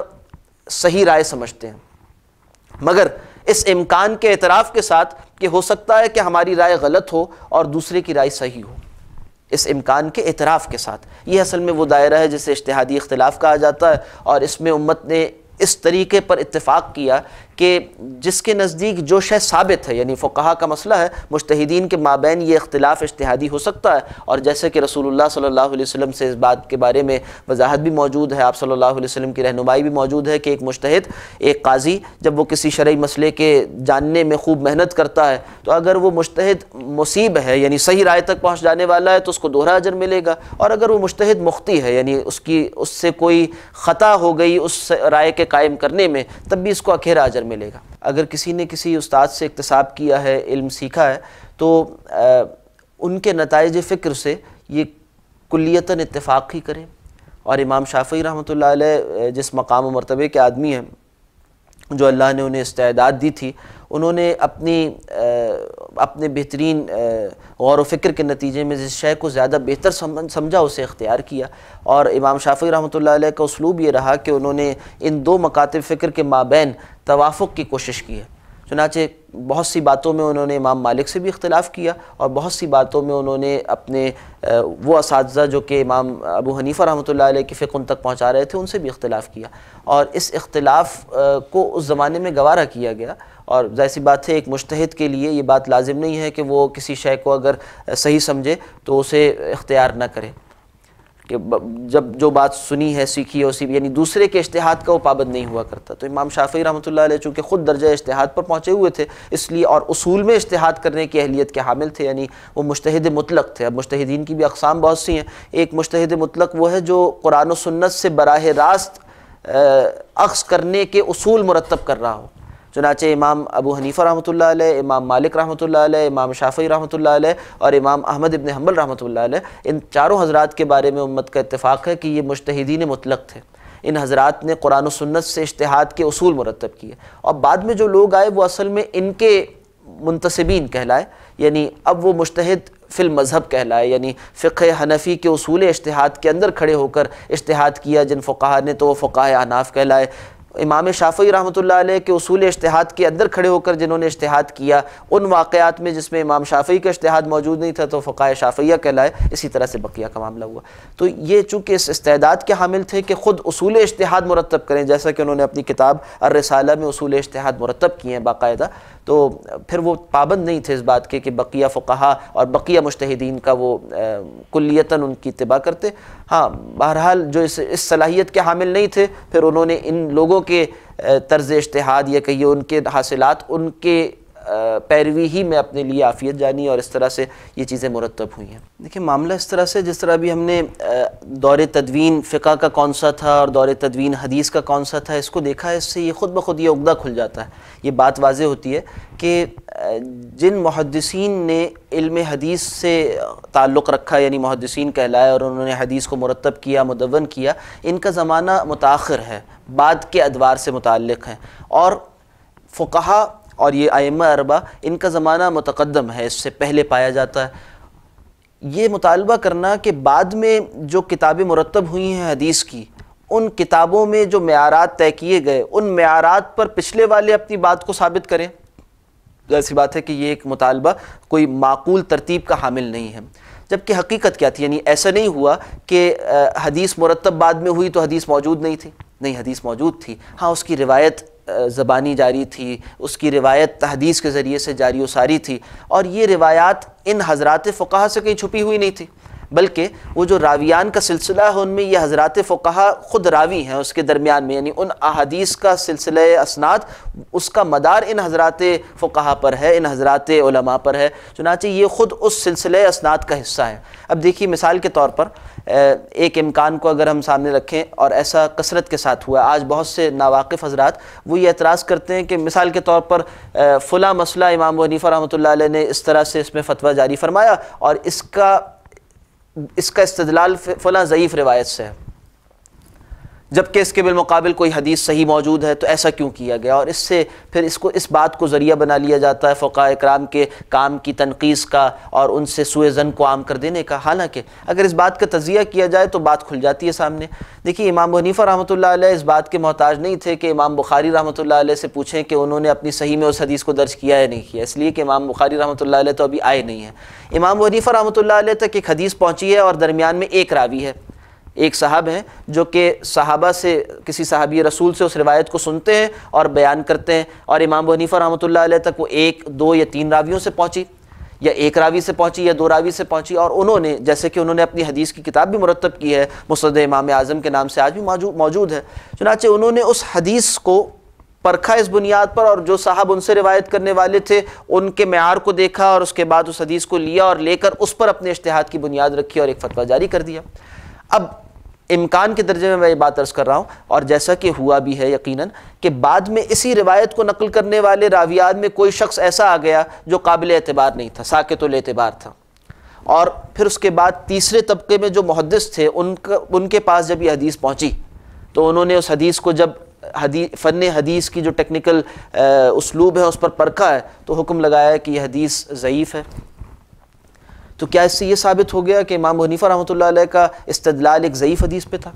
S1: صحیح رائے سمجھتے ہیں، مگر اس امکان کے اعتراف کے ساتھ کہ ہو سکتا ہے کہ ہماری رائے غلط ہو اور دوسرے کی رائے صحیح ہو، اس امکان کے اعتراف کے ساتھ۔ یہ اصل میں وہ دائرہ ہے جسے اجتہادی اختلاف کہا جاتا ہے، اور اس میں امت نے اس طریقے پر اتفاق کیا کہ جس کے نزدیک جو شے ثابت ہے، یعنی فقہا کا مسئلہ ہے، مجتہدین کے مابین یہ اختلاف اجتہادی ہو سکتا ہے، اور جیسے کہ رسول اللہ صلی اللہ علیہ وسلم سے اس بات کے بارے میں وضاحت بھی موجود ہے، آپ صلی اللہ علیہ وسلم کی رہنمائی بھی موجود ہے کہ ایک مجتہد، ایک قاضی جب وہ کسی شرعی مسئلے کے جاننے میں خوب محنت کرتا ہے تو اگر وہ مجتہد مصیب ہے، یعنی صحیح رائے تک پہنچ جانے والا ہے، تو اس کو دوہرا اجر ملے گا، اور اگر وہ مجتہد مخطی ہے، یعنی اس سے کوئی خطا ہو گئی اس رائے کے قائم کرنے میں، تب بھی اس کو اکھیرا اجر ملے گا۔ اگر کسی نے کسی استاد سے اکتساب کیا ہے، علم سیکھا ہے، تو ان کے نتائج فکر سے یہ کلیتاً اتفاق ہی کریں۔ اور امام شافعی رحمۃ اللہ علیہ جس مقام و مرتبے کے آدمی ہیں، جو اللہ نے انہیں استعداد دی تھی، انہوں نے اپنے بہترین غور و فکر کے نتیجے میں جس شے کو زیادہ بہتر سمجھا اسے اختیار کیا۔ اور امام شافعی رحمۃ اللہ علیہ کا اسلوب یہ رہا کہ انہوں نے ان دو مکاتب فکر کے مابین توافق کی کوشش کی ہے۔ چنانچہ بہت سی باتوں میں انہوں نے امام مالک سے بھی اختلاف کیا، اور بہت سی باتوں میں انہوں نے اپنے وہ اساتذہ جو کہ امام ابو حنیفہ رحمۃ اللہ علیہ کی فقہ ان تک پہنچا رہے تھے، ان سے بھی اختلاف کیا، اور اس اختلاف کو اس زمانے میں گوارا کیا گیا۔ اور ظاہر سی بات ہے ایک مجتہد کے لیے یہ بات لازم نہیں ہے کہ وہ کسی شے کو اگر صحیح سمجھے تو اسے اختیار نہ کرے، کہ جب جو بات سنی ہے سیکھی ہے اسی، یعنی دوسرے کے اجتہاد کا وہ پابند نہیں ہوا کرتا۔ تو امام شافعی رحمۃ اللہ علیہ چونکہ خود درجہ اجتہاد پر پہنچے ہوئے تھے، اس لیے اور اصول میں اجتہاد کرنے کی اہلیت کے حامل تھے، یعنی وہ مجتہد مطلق تھے۔ اب مجتہدین کی بھی اقسام بہت سی ہیں، ایک مجتہد مطلق وہ ہے جو قرآن و سنت سے براہ راست اخذ کرنے کے اصول مرتب کر رہا ہو۔ چنانچہ امام ابو حنیفہ رحمۃ اللہ علیہ، امام مالک رحمۃ اللہ علیہ، امام شافعی رحمۃ اللہ علیہ اور امام احمد ابن حنبل رحمۃ اللہ علیہ، ان چاروں حضرات کے بارے میں امت کا اتفاق ہے کہ یہ مجتہدین مطلق تھے۔ ان حضرات نے قرآن و سنت سے اجتہاد کے اصول مرتب کیے، اور بعد میں جو لوگ آئے وہ اصل میں ان کے منتسبین کہلائے، یعنی اب وہ مجتہد فی المذہب کہلائے، یعنی فقہ حنفی کے اصول اجتہاد کے اندر کھڑے ہو کر اجتہاد کیا جن فقہا نے، تو وہ فقہاء احناف کہلائے۔ امام شافعی رحمۃ اللہ علیہ کے اصول اجتہاد کے اندر کھڑے ہو کر جنہوں نے اجتہاد کیا، ان واقعات میں جس میں امام شافعی کا اجتہاد موجود نہیں تھا تو فقہاء شافعیہ کہلائے۔ اسی طرح سے بقیہ کا معاملہ ہوا۔ تو یہ چونکہ اس استعداد کے حامل تھے کہ خود اصول اجتہاد مرتب کریں، جیسا کہ انہوں نے اپنی کتاب الرسالہ میں اصول اجتہاد مرتب کیے ہیں باقاعدہ، تو پھر وہ پابند نہیں تھے اس بات کے کہ بقیہ فقہا اور بقیہ مجتہدین کا وہ کلیتاً ان کی اتباع کرتے. ہاں بہرحال جو اس صلاحیت کے حامل نہیں تھے، پھر انہوں نے ان لوگوں کے طرز اجتہاد یا کہیے ان کے حاصلات، ان کے پیروی ہی میں اپنے لیے عافیت جانی، اور اس طرح سے یہ چیزیں مرتب ہوئی ہیں. دیکھیں معاملہ اس طرح سے، جس طرح بھی ہم نے دور تدوین فقہ کا کون سا تھا اور دور تدوین حدیث کا کون سا تھا، اس کو دیکھا ہے، اس سے یہ خود بخود یہ عقدہ کھل جاتا ہے. یہ بات واضح ہوتی ہے کہ جن محدثین نے علم حدیث سے تعلق رکھا، یعنی محدثین کہلائے اور انہوں نے حدیث کو مرتب کیا، مدون کیا، ان کا زمانہ متاخر ہے، بعد کے ادوار سے متعلق ہیں. اور فقہا اور یہ ائمہ اربعہ، ان کا زمانہ متقدم ہے، اس سے پہلے پایا جاتا ہے. یہ مطالبہ کرنا کہ بعد میں جو کتابیں مرتب ہوئی ہیں حدیث کی، ان کتابوں میں جو معیارات طے کیے گئے، ان معیارات پر پچھلے والے اپنی بات کو ثابت کریں، ایسی بات ہے کہ یہ ایک مطالبہ کوئی معقول ترتیب کا حامل نہیں ہے. جبکہ حقیقت کیا تھی؟ یعنی ایسا نہیں ہوا کہ حدیث مرتب بعد میں ہوئی تو حدیث موجود نہیں تھی. نہیں، حدیث موجود تھی. ہاں اس کی روایت زبانی جاری تھی، اس کی روایت تحدیث کے ذریعے سے جاری و ساری تھی، اور یہ روایات ان حضرات فقہا سے کہیں چھپی ہوئی نہیں تھی، بلکہ وہ جو راویان کا سلسلہ ہے ان میں یہ حضرات فقہا خود راوی ہیں اس کے درمیان میں، یعنی ان احادیث کا سلسلہ اسناد، اس کا مدار ان حضرات فقہا پر ہے، ان حضرات علماء پر ہے، چنانچہ یہ خود اس سلسلہ اسناد کا حصہ ہے. اب دیکھیے مثال کے طور پر ایک امکان کو اگر ہم سامنے رکھیں، اور ایسا کثرت کے ساتھ ہوا ہے، آج بہت سے ناواقف حضرات وہ یہ اعتراض کرتے ہیں کہ مثال کے طور پر فلاں مسئلہ امام ابو حنیفہ رحمۃ اللہ علیہ نے اس طرح سے اس میں فتویٰ جاری فرمایا، اور اس کا استدلال فلاں ضعیف روایت سے ہے، جبکہ اس کے بالمقابل کوئی حدیث صحیح موجود ہے، تو ایسا کیوں کیا گیا؟ اور اس سے پھر اس بات کو ذریعہ بنا لیا جاتا ہے فقہاء اکرام کے کام کی تنقیص کا اور ان سے سوء ظن کو عام کر دینے کا. حالانکہ اگر اس بات کا تجزیہ کیا جائے تو بات کھل جاتی ہے سامنے. دیکھیے امام ابو حنیفہ رحمۃ اللہ علیہ اس بات کے محتاج نہیں تھے کہ امام بخاری رحمۃ اللہ علیہ سے پوچھیں کہ انہوں نے اپنی صحیح میں اس حدیث کو درج کیا ہے نہیں کیا، اس لیے کہ امام بخاری رحمۃ اللہ علیہ تو ابھی آئے نہیں ہیں. امام ابو حنیفہ رحمۃ اللہ علیہ تک ایک حدیث پہنچی ہے اور درمیان میں ایک راوی ہے، ایک صاحب ہیں جو کہ صحابہ سے، کسی صحابی رسول سے اس روایت کو سنتے ہیں اور بیان کرتے ہیں، اور امام ابو حنیفہ رحمۃ اللہ علیہ تک وہ ایک، دو یا تین راویوں سے پہنچی، یا ایک راوی سے پہنچی یا دو راوی سے پہنچی، اور انہوں نے جیسے کہ انہوں نے اپنی حدیث کی کتاب بھی مرتب کی ہے، مسند امام اعظم کے نام سے آج بھی موجود ہے، چنانچہ انہوں نے اس حدیث کو پرکھا اس بنیاد پر، اور جو صاحب ان سے روایت کرنے والے تھے ان کے معیار کو دیکھا، اور اس کے بعد اس حدیث کو لیا اور لے کر اس پر اپنے اجتہاد کی بنیاد رکھی اور ایک فتویٰ جاری کر دیا. اب امکان کے درجے میں یہ بات عرض کر رہا ہوں، اور جیسا کہ ہوا بھی ہے یقیناً کہ بعد میں اسی روایت کو نقل کرنے والے راویات میں کوئی شخص ایسا آ گیا جو قابل اعتبار نہیں تھا، ساکت الاعتبار تھا، اور پھر اس کے بعد تیسرے طبقے میں جو محدث تھے ان کے پاس جب یہ حدیث پہنچی تو انہوں نے اس حدیث کو جب فن حدیث کی جو ٹیکنیکل اسلوب ہے اس پر پرکھا ہے تو حکم لگایا ہے کہ یہ حدیث ضعیف ہے. تو کیا اس سے یہ ثابت ہو گیا کہ امام ابو حنیفہ رحمۃ اللہ علیہ کا استدلال ایک ضعیف حدیث پہ تھا؟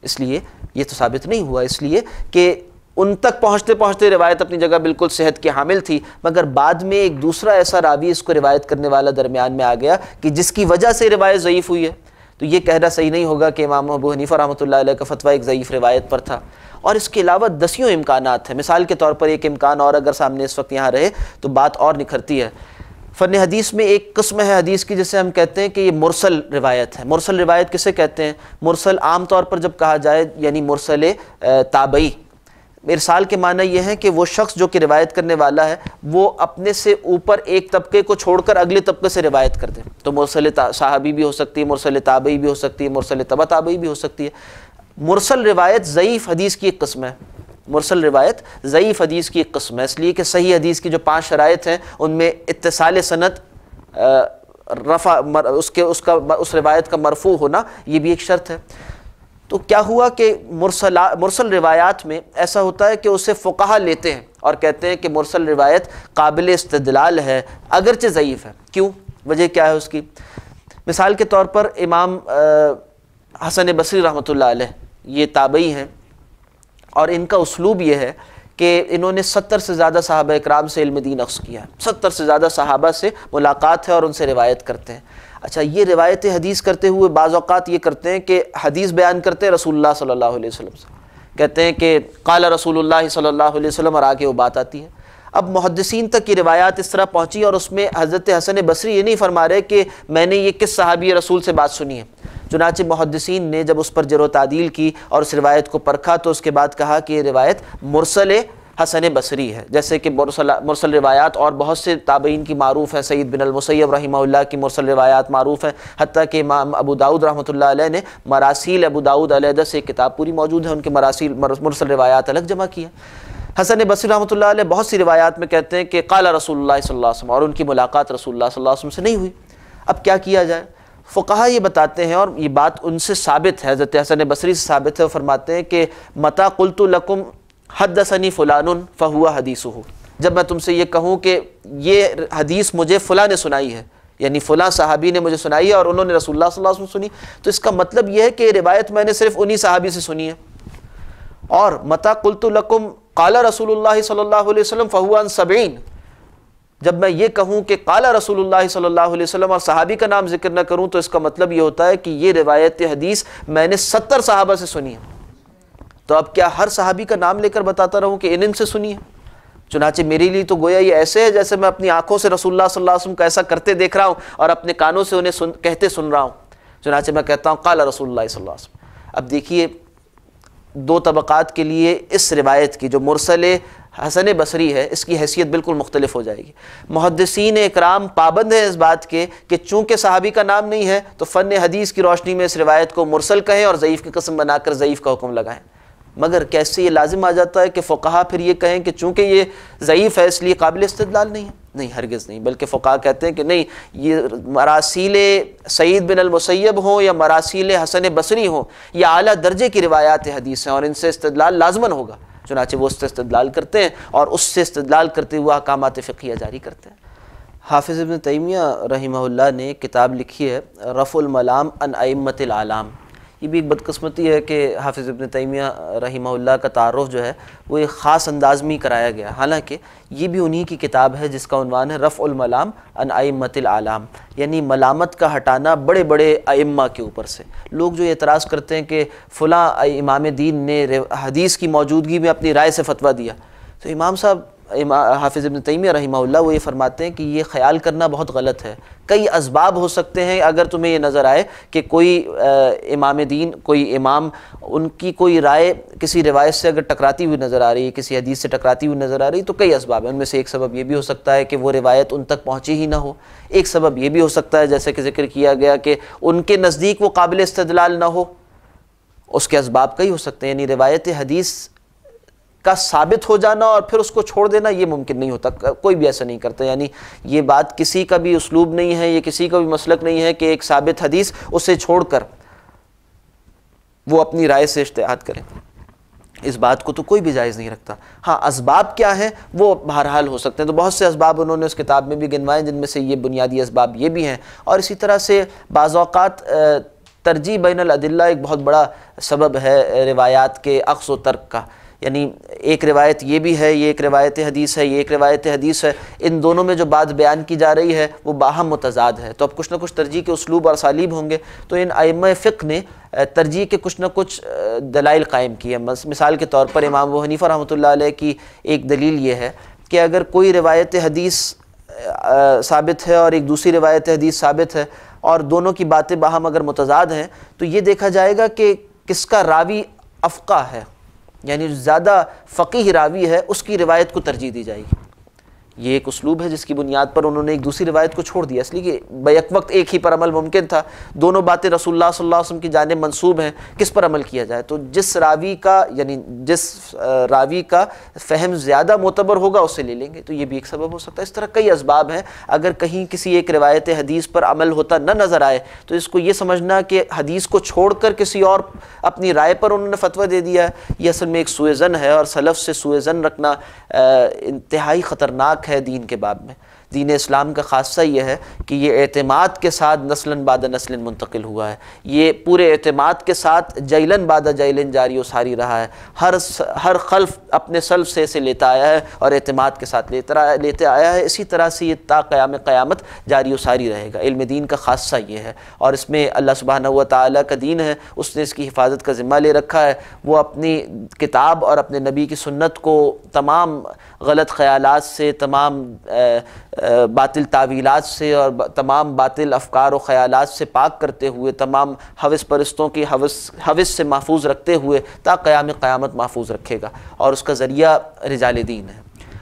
S1: اس لیے یہ تو ثابت نہیں ہوا، اس لیے کہ ان تک پہنچتے پہنچتے روایت اپنی جگہ بالکل صحت کی حامل تھی، مگر بعد میں ایک دوسرا ایسا راوی اس کو روایت کرنے والا درمیان میں آ گیا کہ جس کی وجہ سے روایت ضعیف ہوئی ہے. تو یہ کہنا صحیح نہیں ہوگا کہ امام ابو حنیفہ رحمۃ اللہ علیہ کا فتویٰ ایک ضعیف روایت پر تھا. اور اس کے علاوہ دسیوں امکانات ہیں. مثال کے طور پر ایک امکان اور اگر سامنے اس وقت یہاں رہے تو بات اور نکھرتی ہے. فن حدیث میں ایک قسم ہے حدیث کی جسے ہم کہتے ہیں کہ یہ مرسل روایت ہے. مرسل روایت کسے کہتے ہیں؟ مرسل عام طور پر جب کہا جائے یعنی مرسل تابعی. ارسال کے معنی یہ ہے کہ وہ شخص جو کہ روایت کرنے والا ہے وہ اپنے سے اوپر ایک طبقے کو چھوڑ کر اگلے طبقے سے روایت کر دے. تو مرسل صحابی بھی ہو سکتی ہے، مرسل تابعی بھی ہو سکتی ہے، مرسل تبع تابعی بھی ہو سکتی ہے. مرسل روایت ضعیف حدیث کی ایک قسم ہے. مرسل روایت ضعیف حدیث کی ایک قسم ہے، اس لیے کہ صحیح حدیث کی جو 5 شرائط ہیں ان میں اتصال سند، رفع، اس روایت کا مرفوع ہونا، یہ بھی ایک شرط ہے. تو کیا ہوا کہ مرسل روایات میں ایسا ہوتا ہے کہ اسے فقہا لیتے ہیں اور کہتے ہیں کہ مرسل روایت قابل استدلال ہے اگرچہ ضعیف ہے. کیوں؟ وجہ کیا ہے اس کی؟ مثال کے طور پر امام حسن بصری رحمۃ اللہ علیہ یہ تابعی ہیں، اور ان کا اسلوب یہ ہے کہ انہوں نے 70 سے زیادہ صحابہ اکرام سے علم دین اخذ کیا ہے. 70 سے زیادہ صحابہ سے ملاقات ہے اور ان سے روایت کرتے ہیں. اچھا، یہ روایت حدیث کرتے ہوئے بعض اوقات یہ کرتے ہیں کہ حدیث بیان کرتے ہیں رسول اللہ صلی اللہ علیہ وسلم سے، کہتے ہیں کہ قال رسول اللہ صلی اللہ علیہ وسلم، اور آگے وہ بات آتی ہے. اب محدثین تک یہ روایات اس طرح پہنچی اور اس میں حضرت حسن بصری یہ نہیں فرما رہے کہ میں نے یہ کس صحابی رسول سے بات سنی ہے، چنانچہ محدثین نے جب اس پر جرح و تعدیل کی اور اس روایت کو پرکھا تو اس کے بعد کہا کہ یہ روایت مرسل حسن بصری ہے، جیسے کہ مرسل روایات اور بہت سے تابعین کی معروف ہے، سعید بن المسیب رحمہ اللہ کی مرسل روایات معروف ہیں، حتیٰ کہ امام ابو داؤد رحمۃ اللہ علیہ نے مراسیل ابو داؤد علیہ سے ایک کتاب پوری موجود ہے، ان کے مراسیل مرسل روایات الگ جمع کی ہیں۔ حسن بصری رحمۃ اللہ علیہ بہت سی روایات میں کہتے ہیں کہ قال رسول اللہ صلی اللہ علیہ وسلم، اور ان کی ملاقات رسول اللہ صلی اللہ علیہ وسلم سے نہیں ہوئی۔ اب کیا کیا جائے؟ فقہا یہ بتاتے ہیں اور یہ بات ان سے ثابت ہے، حضرت حسن بصری سے ثابت ہے، وہ فرماتے ہیں کہ متا قلت لکم حدثنی فلان فہو حدیثہ، جب میں تم سے یہ کہوں کہ یہ حدیث مجھے فلاں نے سنائی ہے، یعنی فلاں صحابی نے مجھے سنائی ہے اور انہوں نے رسول اللہ صلی اللہ علیہ وسلم سنی، تو اس کا مطلب یہ ہے کہ یہ روایت میں نے صرف انہی صحابی سے سنی ہے۔ اور متا قلت لکم قال رسول اللہ صلی اللہ علیہ وسلم فہو عن 70، جب میں یہ کہوں کہ قال رسول اللہ صلی اللہ علیہ وسلم اور صحابی کا نام ذکر نہ کروں تو اس کا مطلب یہ ہوتا ہے کہ یہ روایت حدیث میں نے 70 صحابہ سے سنی ہے۔ تو اب کیا ہر صحابی کا نام لے کر بتاتا رہوں کہ ان سے سنی ہے؟ چنانچہ میرے لیے تو گویا یہ ایسے ہے جیسے میں اپنی آنکھوں سے رسول اللہ صلی اللہ علیہ وسلم کو ایسا کرتے دیکھ رہا ہوں اور اپنے کانوں سے انہیں کہتے سن رہا ہوں۔ چنانچہ میں کہتا ہوں قال رسول اللہ صلی اللہ علیہ وسلم۔ اب دیکھیے دو طبقات کے لیے اس روایت کی جو مرسل حسن بصری ہے اس کی حیثیت بالکل مختلف ہو جائے گی۔ محدثین اکرام پابند ہیں اس بات کے کہ چونکہ صحابی کا نام نہیں ہے تو فن حدیث کی روشنی میں اس روایت کو مرسل کہیں اور ضعیف کی قسم بنا کر ضعیف کا حکم لگائیں، مگر کیسے یہ لازم آ جاتا ہے کہ فقہا پھر یہ کہیں کہ چونکہ یہ ضعیف ہے اس لیے قابل استدلال نہیں ہے؟ نہیں، ہرگز نہیں، بلکہ فقہا کہتے ہیں کہ نہیں، یہ مراسیل سعید بن المسیب ہوں یا مراسیل حسن بصری ہوں، یہ اعلیٰ درجے کی روایات حدیث ہیں اور ان سے استدلال لازماً ہوگا۔ چنانچہ وہ اس سے استدلال کرتے ہیں اور اس سے استدلال کرتے ہوئے احکامات فقہیہ جاری کرتے ہیں۔ حافظ ابن تیمیہ رحمہ اللہ نے کتاب لکھی ہے رفع الملام عن ائمۃ الاعلام۔ یہ بھی ایک بدقسمتی ہے کہ حافظ ابن تیمیہ رحمہ اللہ کا تعارف جو ہے وہ ایک خاص انداز میں کرایا گیا، حالانکہ یہ بھی انہی کی کتاب ہے جس کا عنوان ہے رفع الملام عن ائمۃ الاعلام، یعنی ملامت کا ہٹانا بڑے بڑے ائمہ کے اوپر سے۔ لوگ جو اعتراض کرتے ہیں کہ فلاں امام دین نے حدیث کی موجودگی میں اپنی رائے سے فتویٰ دیا، تو امام صاحب حافظ ابن تیمیہ رحمہ اللہ وہ یہ فرماتے ہیں کہ یہ خیال کرنا بہت غلط ہے۔ کئی اسباب ہو سکتے ہیں، اگر تمہیں یہ نظر آئے کہ کوئی امام دین، کوئی امام، ان کی کوئی رائے کسی روایت سے اگر ٹکراتی ہوئی نظر آ رہی ہے، کسی حدیث سے ٹکراتی ہوئی نظر آ رہی ہے، تو کئی اسباب ہیں۔ ان میں سے ایک سبب یہ بھی ہو سکتا ہے کہ وہ روایت ان تک پہنچی ہی نہ ہو، ایک سبب یہ بھی ہو سکتا ہے جیسے کہ ذکر کیا گیا کہ ان کے نزدیک وہ قابل استدلال نہ ہو۔ اس کے اسباب کئی ہو سکتے ہیں، یعنی روایت حدیث کا ثابت ہو جانا اور پھر اس کو چھوڑ دینا یہ ممکن نہیں ہوتا، کوئی بھی ایسا نہیں کرتا، یعنی یہ بات کسی کا بھی اسلوب نہیں ہے، یہ کسی کا بھی مسلک نہیں ہے کہ ایک ثابت حدیث اسے چھوڑ کر وہ اپنی رائے سے اجتہاد کرے، اس بات کو تو کوئی بھی جائز نہیں رکھتا۔ ہاں اسباب کیا ہیں وہ بہرحال ہو سکتے ہیں، تو بہت سے اسباب انہوں نے اس کتاب میں بھی گنوائے جن میں سے یہ بنیادی اسباب یہ بھی ہیں، اور اسی طرح سے بعض اوقات ترجیح بین الادلہ ایک بہت بڑا سبب ہے روایات کے اخذ و ترک کا، یعنی ایک روایت یہ بھی ہے، یہ ایک روایت حدیث ہے، یہ ایک روایت حدیث ہے، ان دونوں میں جو بات بیان کی جا رہی ہے وہ باہم متضاد ہے، تو اب کچھ نہ کچھ ترجیح کے اسلوب اور اسالیب ہوں گے، تو ان ائمہ فقہ نے ترجیح کے کچھ نہ کچھ دلائل قائم کی ہیں۔ مثال کے طور پر امام ابو حنیفہ رحمۃ اللہ علیہ کی ایک دلیل یہ ہے کہ اگر کوئی روایت حدیث ثابت ہے اور ایک دوسری روایت حدیث ثابت ہے اور دونوں کی باتیں باہم اگر متضاد ہیں تو یہ دیکھا جائے گا کہ کس کا راوی افقہ ہے، یعنی زیادہ فقیہ راوی ہے اس کی روایت کو ترجیح دی جائے گی۔ یہ ایک اسلوب ہے جس کی بنیاد پر انہوں نے ایک دوسری روایت کو چھوڑ دیا، اس لیے کہ بیک وقت ایک ہی پر عمل ممکن تھا، دونوں باتیں رسول اللہ صلی اللہ علیہ وسلم کی جانب منسوب ہیں، کس پر عمل کیا جائے؟ تو جس راوی کا یعنی جس راوی کا فہم زیادہ معتبر ہوگا اس سے لے لیں گے، تو یہ بھی ایک سبب ہو سکتا ہے۔ اس طرح کئی اسباب ہیں، اگر کہیں کسی ایک روایت حدیث پر عمل ہوتا نہ نظر آئے تو اس کو یہ سمجھنا کہ حدیث کو چھوڑ کر کسی اور اپنی رائے پر انہوں نے فتویٰ دے دیا ہے، یہ اصل میں ایک سوء ظن ہے، اور سلف سے سوء ظن رکھنا انتہائی خطرناک ہے۔ ہے دین کے باب میں۔ دین اسلام کا خاصہ یہ ہے کہ یہ اعتماد کے ساتھ نسلاً بعد نسل منتقل ہوا ہے، یہ پورے اعتماد کے ساتھ جیلاً بعد جیلاً جاری و ساری رہا ہے۔ ہر خلف اپنے سلف سے اسے لیتا آیا ہے اور اعتماد کے ساتھ لیتے آیا ہے، اسی طرح سے یہ تا قیام قیامت جاری و ساری رہے گا۔ علم دین کا خاصہ یہ ہے، اور اس میں اللہ سبحانہ و تعالیٰ کا دین ہے، اس نے اس کی حفاظت کا ذمہ لے رکھا ہے۔ وہ اپنی کتاب اور اپنے نبی کی سنت کو تمام غلط خیالات سے، تمام باطل تعویلات سے اور تمام باطل افکار و خیالات سے پاک کرتے ہوئے، تمام ہوس پرستوں کی ہوس سے محفوظ رکھتے ہوئے تا قیام قیامت محفوظ رکھے گا، اور اس کا ذریعہ رجال دین ہے۔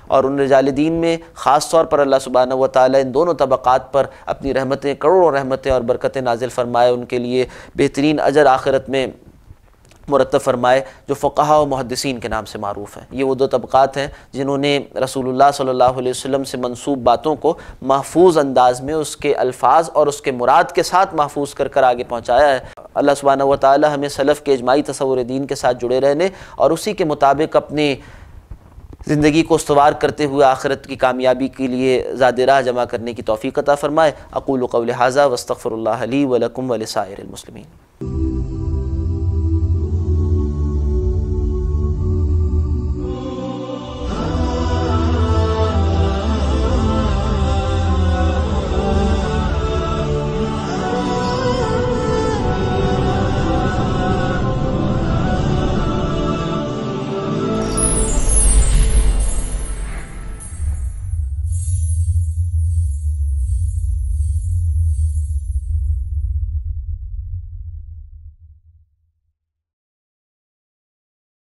S1: اور ان رجال دین میں خاص طور پر اللہ سبحانہ و تعالیٰ ان دونوں طبقات پر اپنی رحمتیں، کروڑوں رحمتیں اور برکتیں نازل فرمائے، ان کے لیے بہترین اجر آخرت میں مرتب فرمائے، جو فقہاء و محدثین کے نام سے معروف ہیں۔ یہ وہ دو طبقات ہیں جنہوں نے رسول اللہ صلی اللہ علیہ وسلم سے منسوب باتوں کو محفوظ انداز میں اس کے الفاظ اور اس کے مراد کے ساتھ محفوظ کر آگے پہنچایا ہے۔ اللہ سبحانہ و تعالی ہمیں سلف کے اجماعی تصور دین کے ساتھ جڑے رہنے اور اسی کے مطابق اپنی زندگی کو استوار کرتے ہوئے آخرت کی کامیابی کے لیے زاد راہ جمع کرنے کی توفیق عطا فرمائے۔ اقول قولی ھذا واستغفر اللہ لی ولکم ولسائر المسلمین۔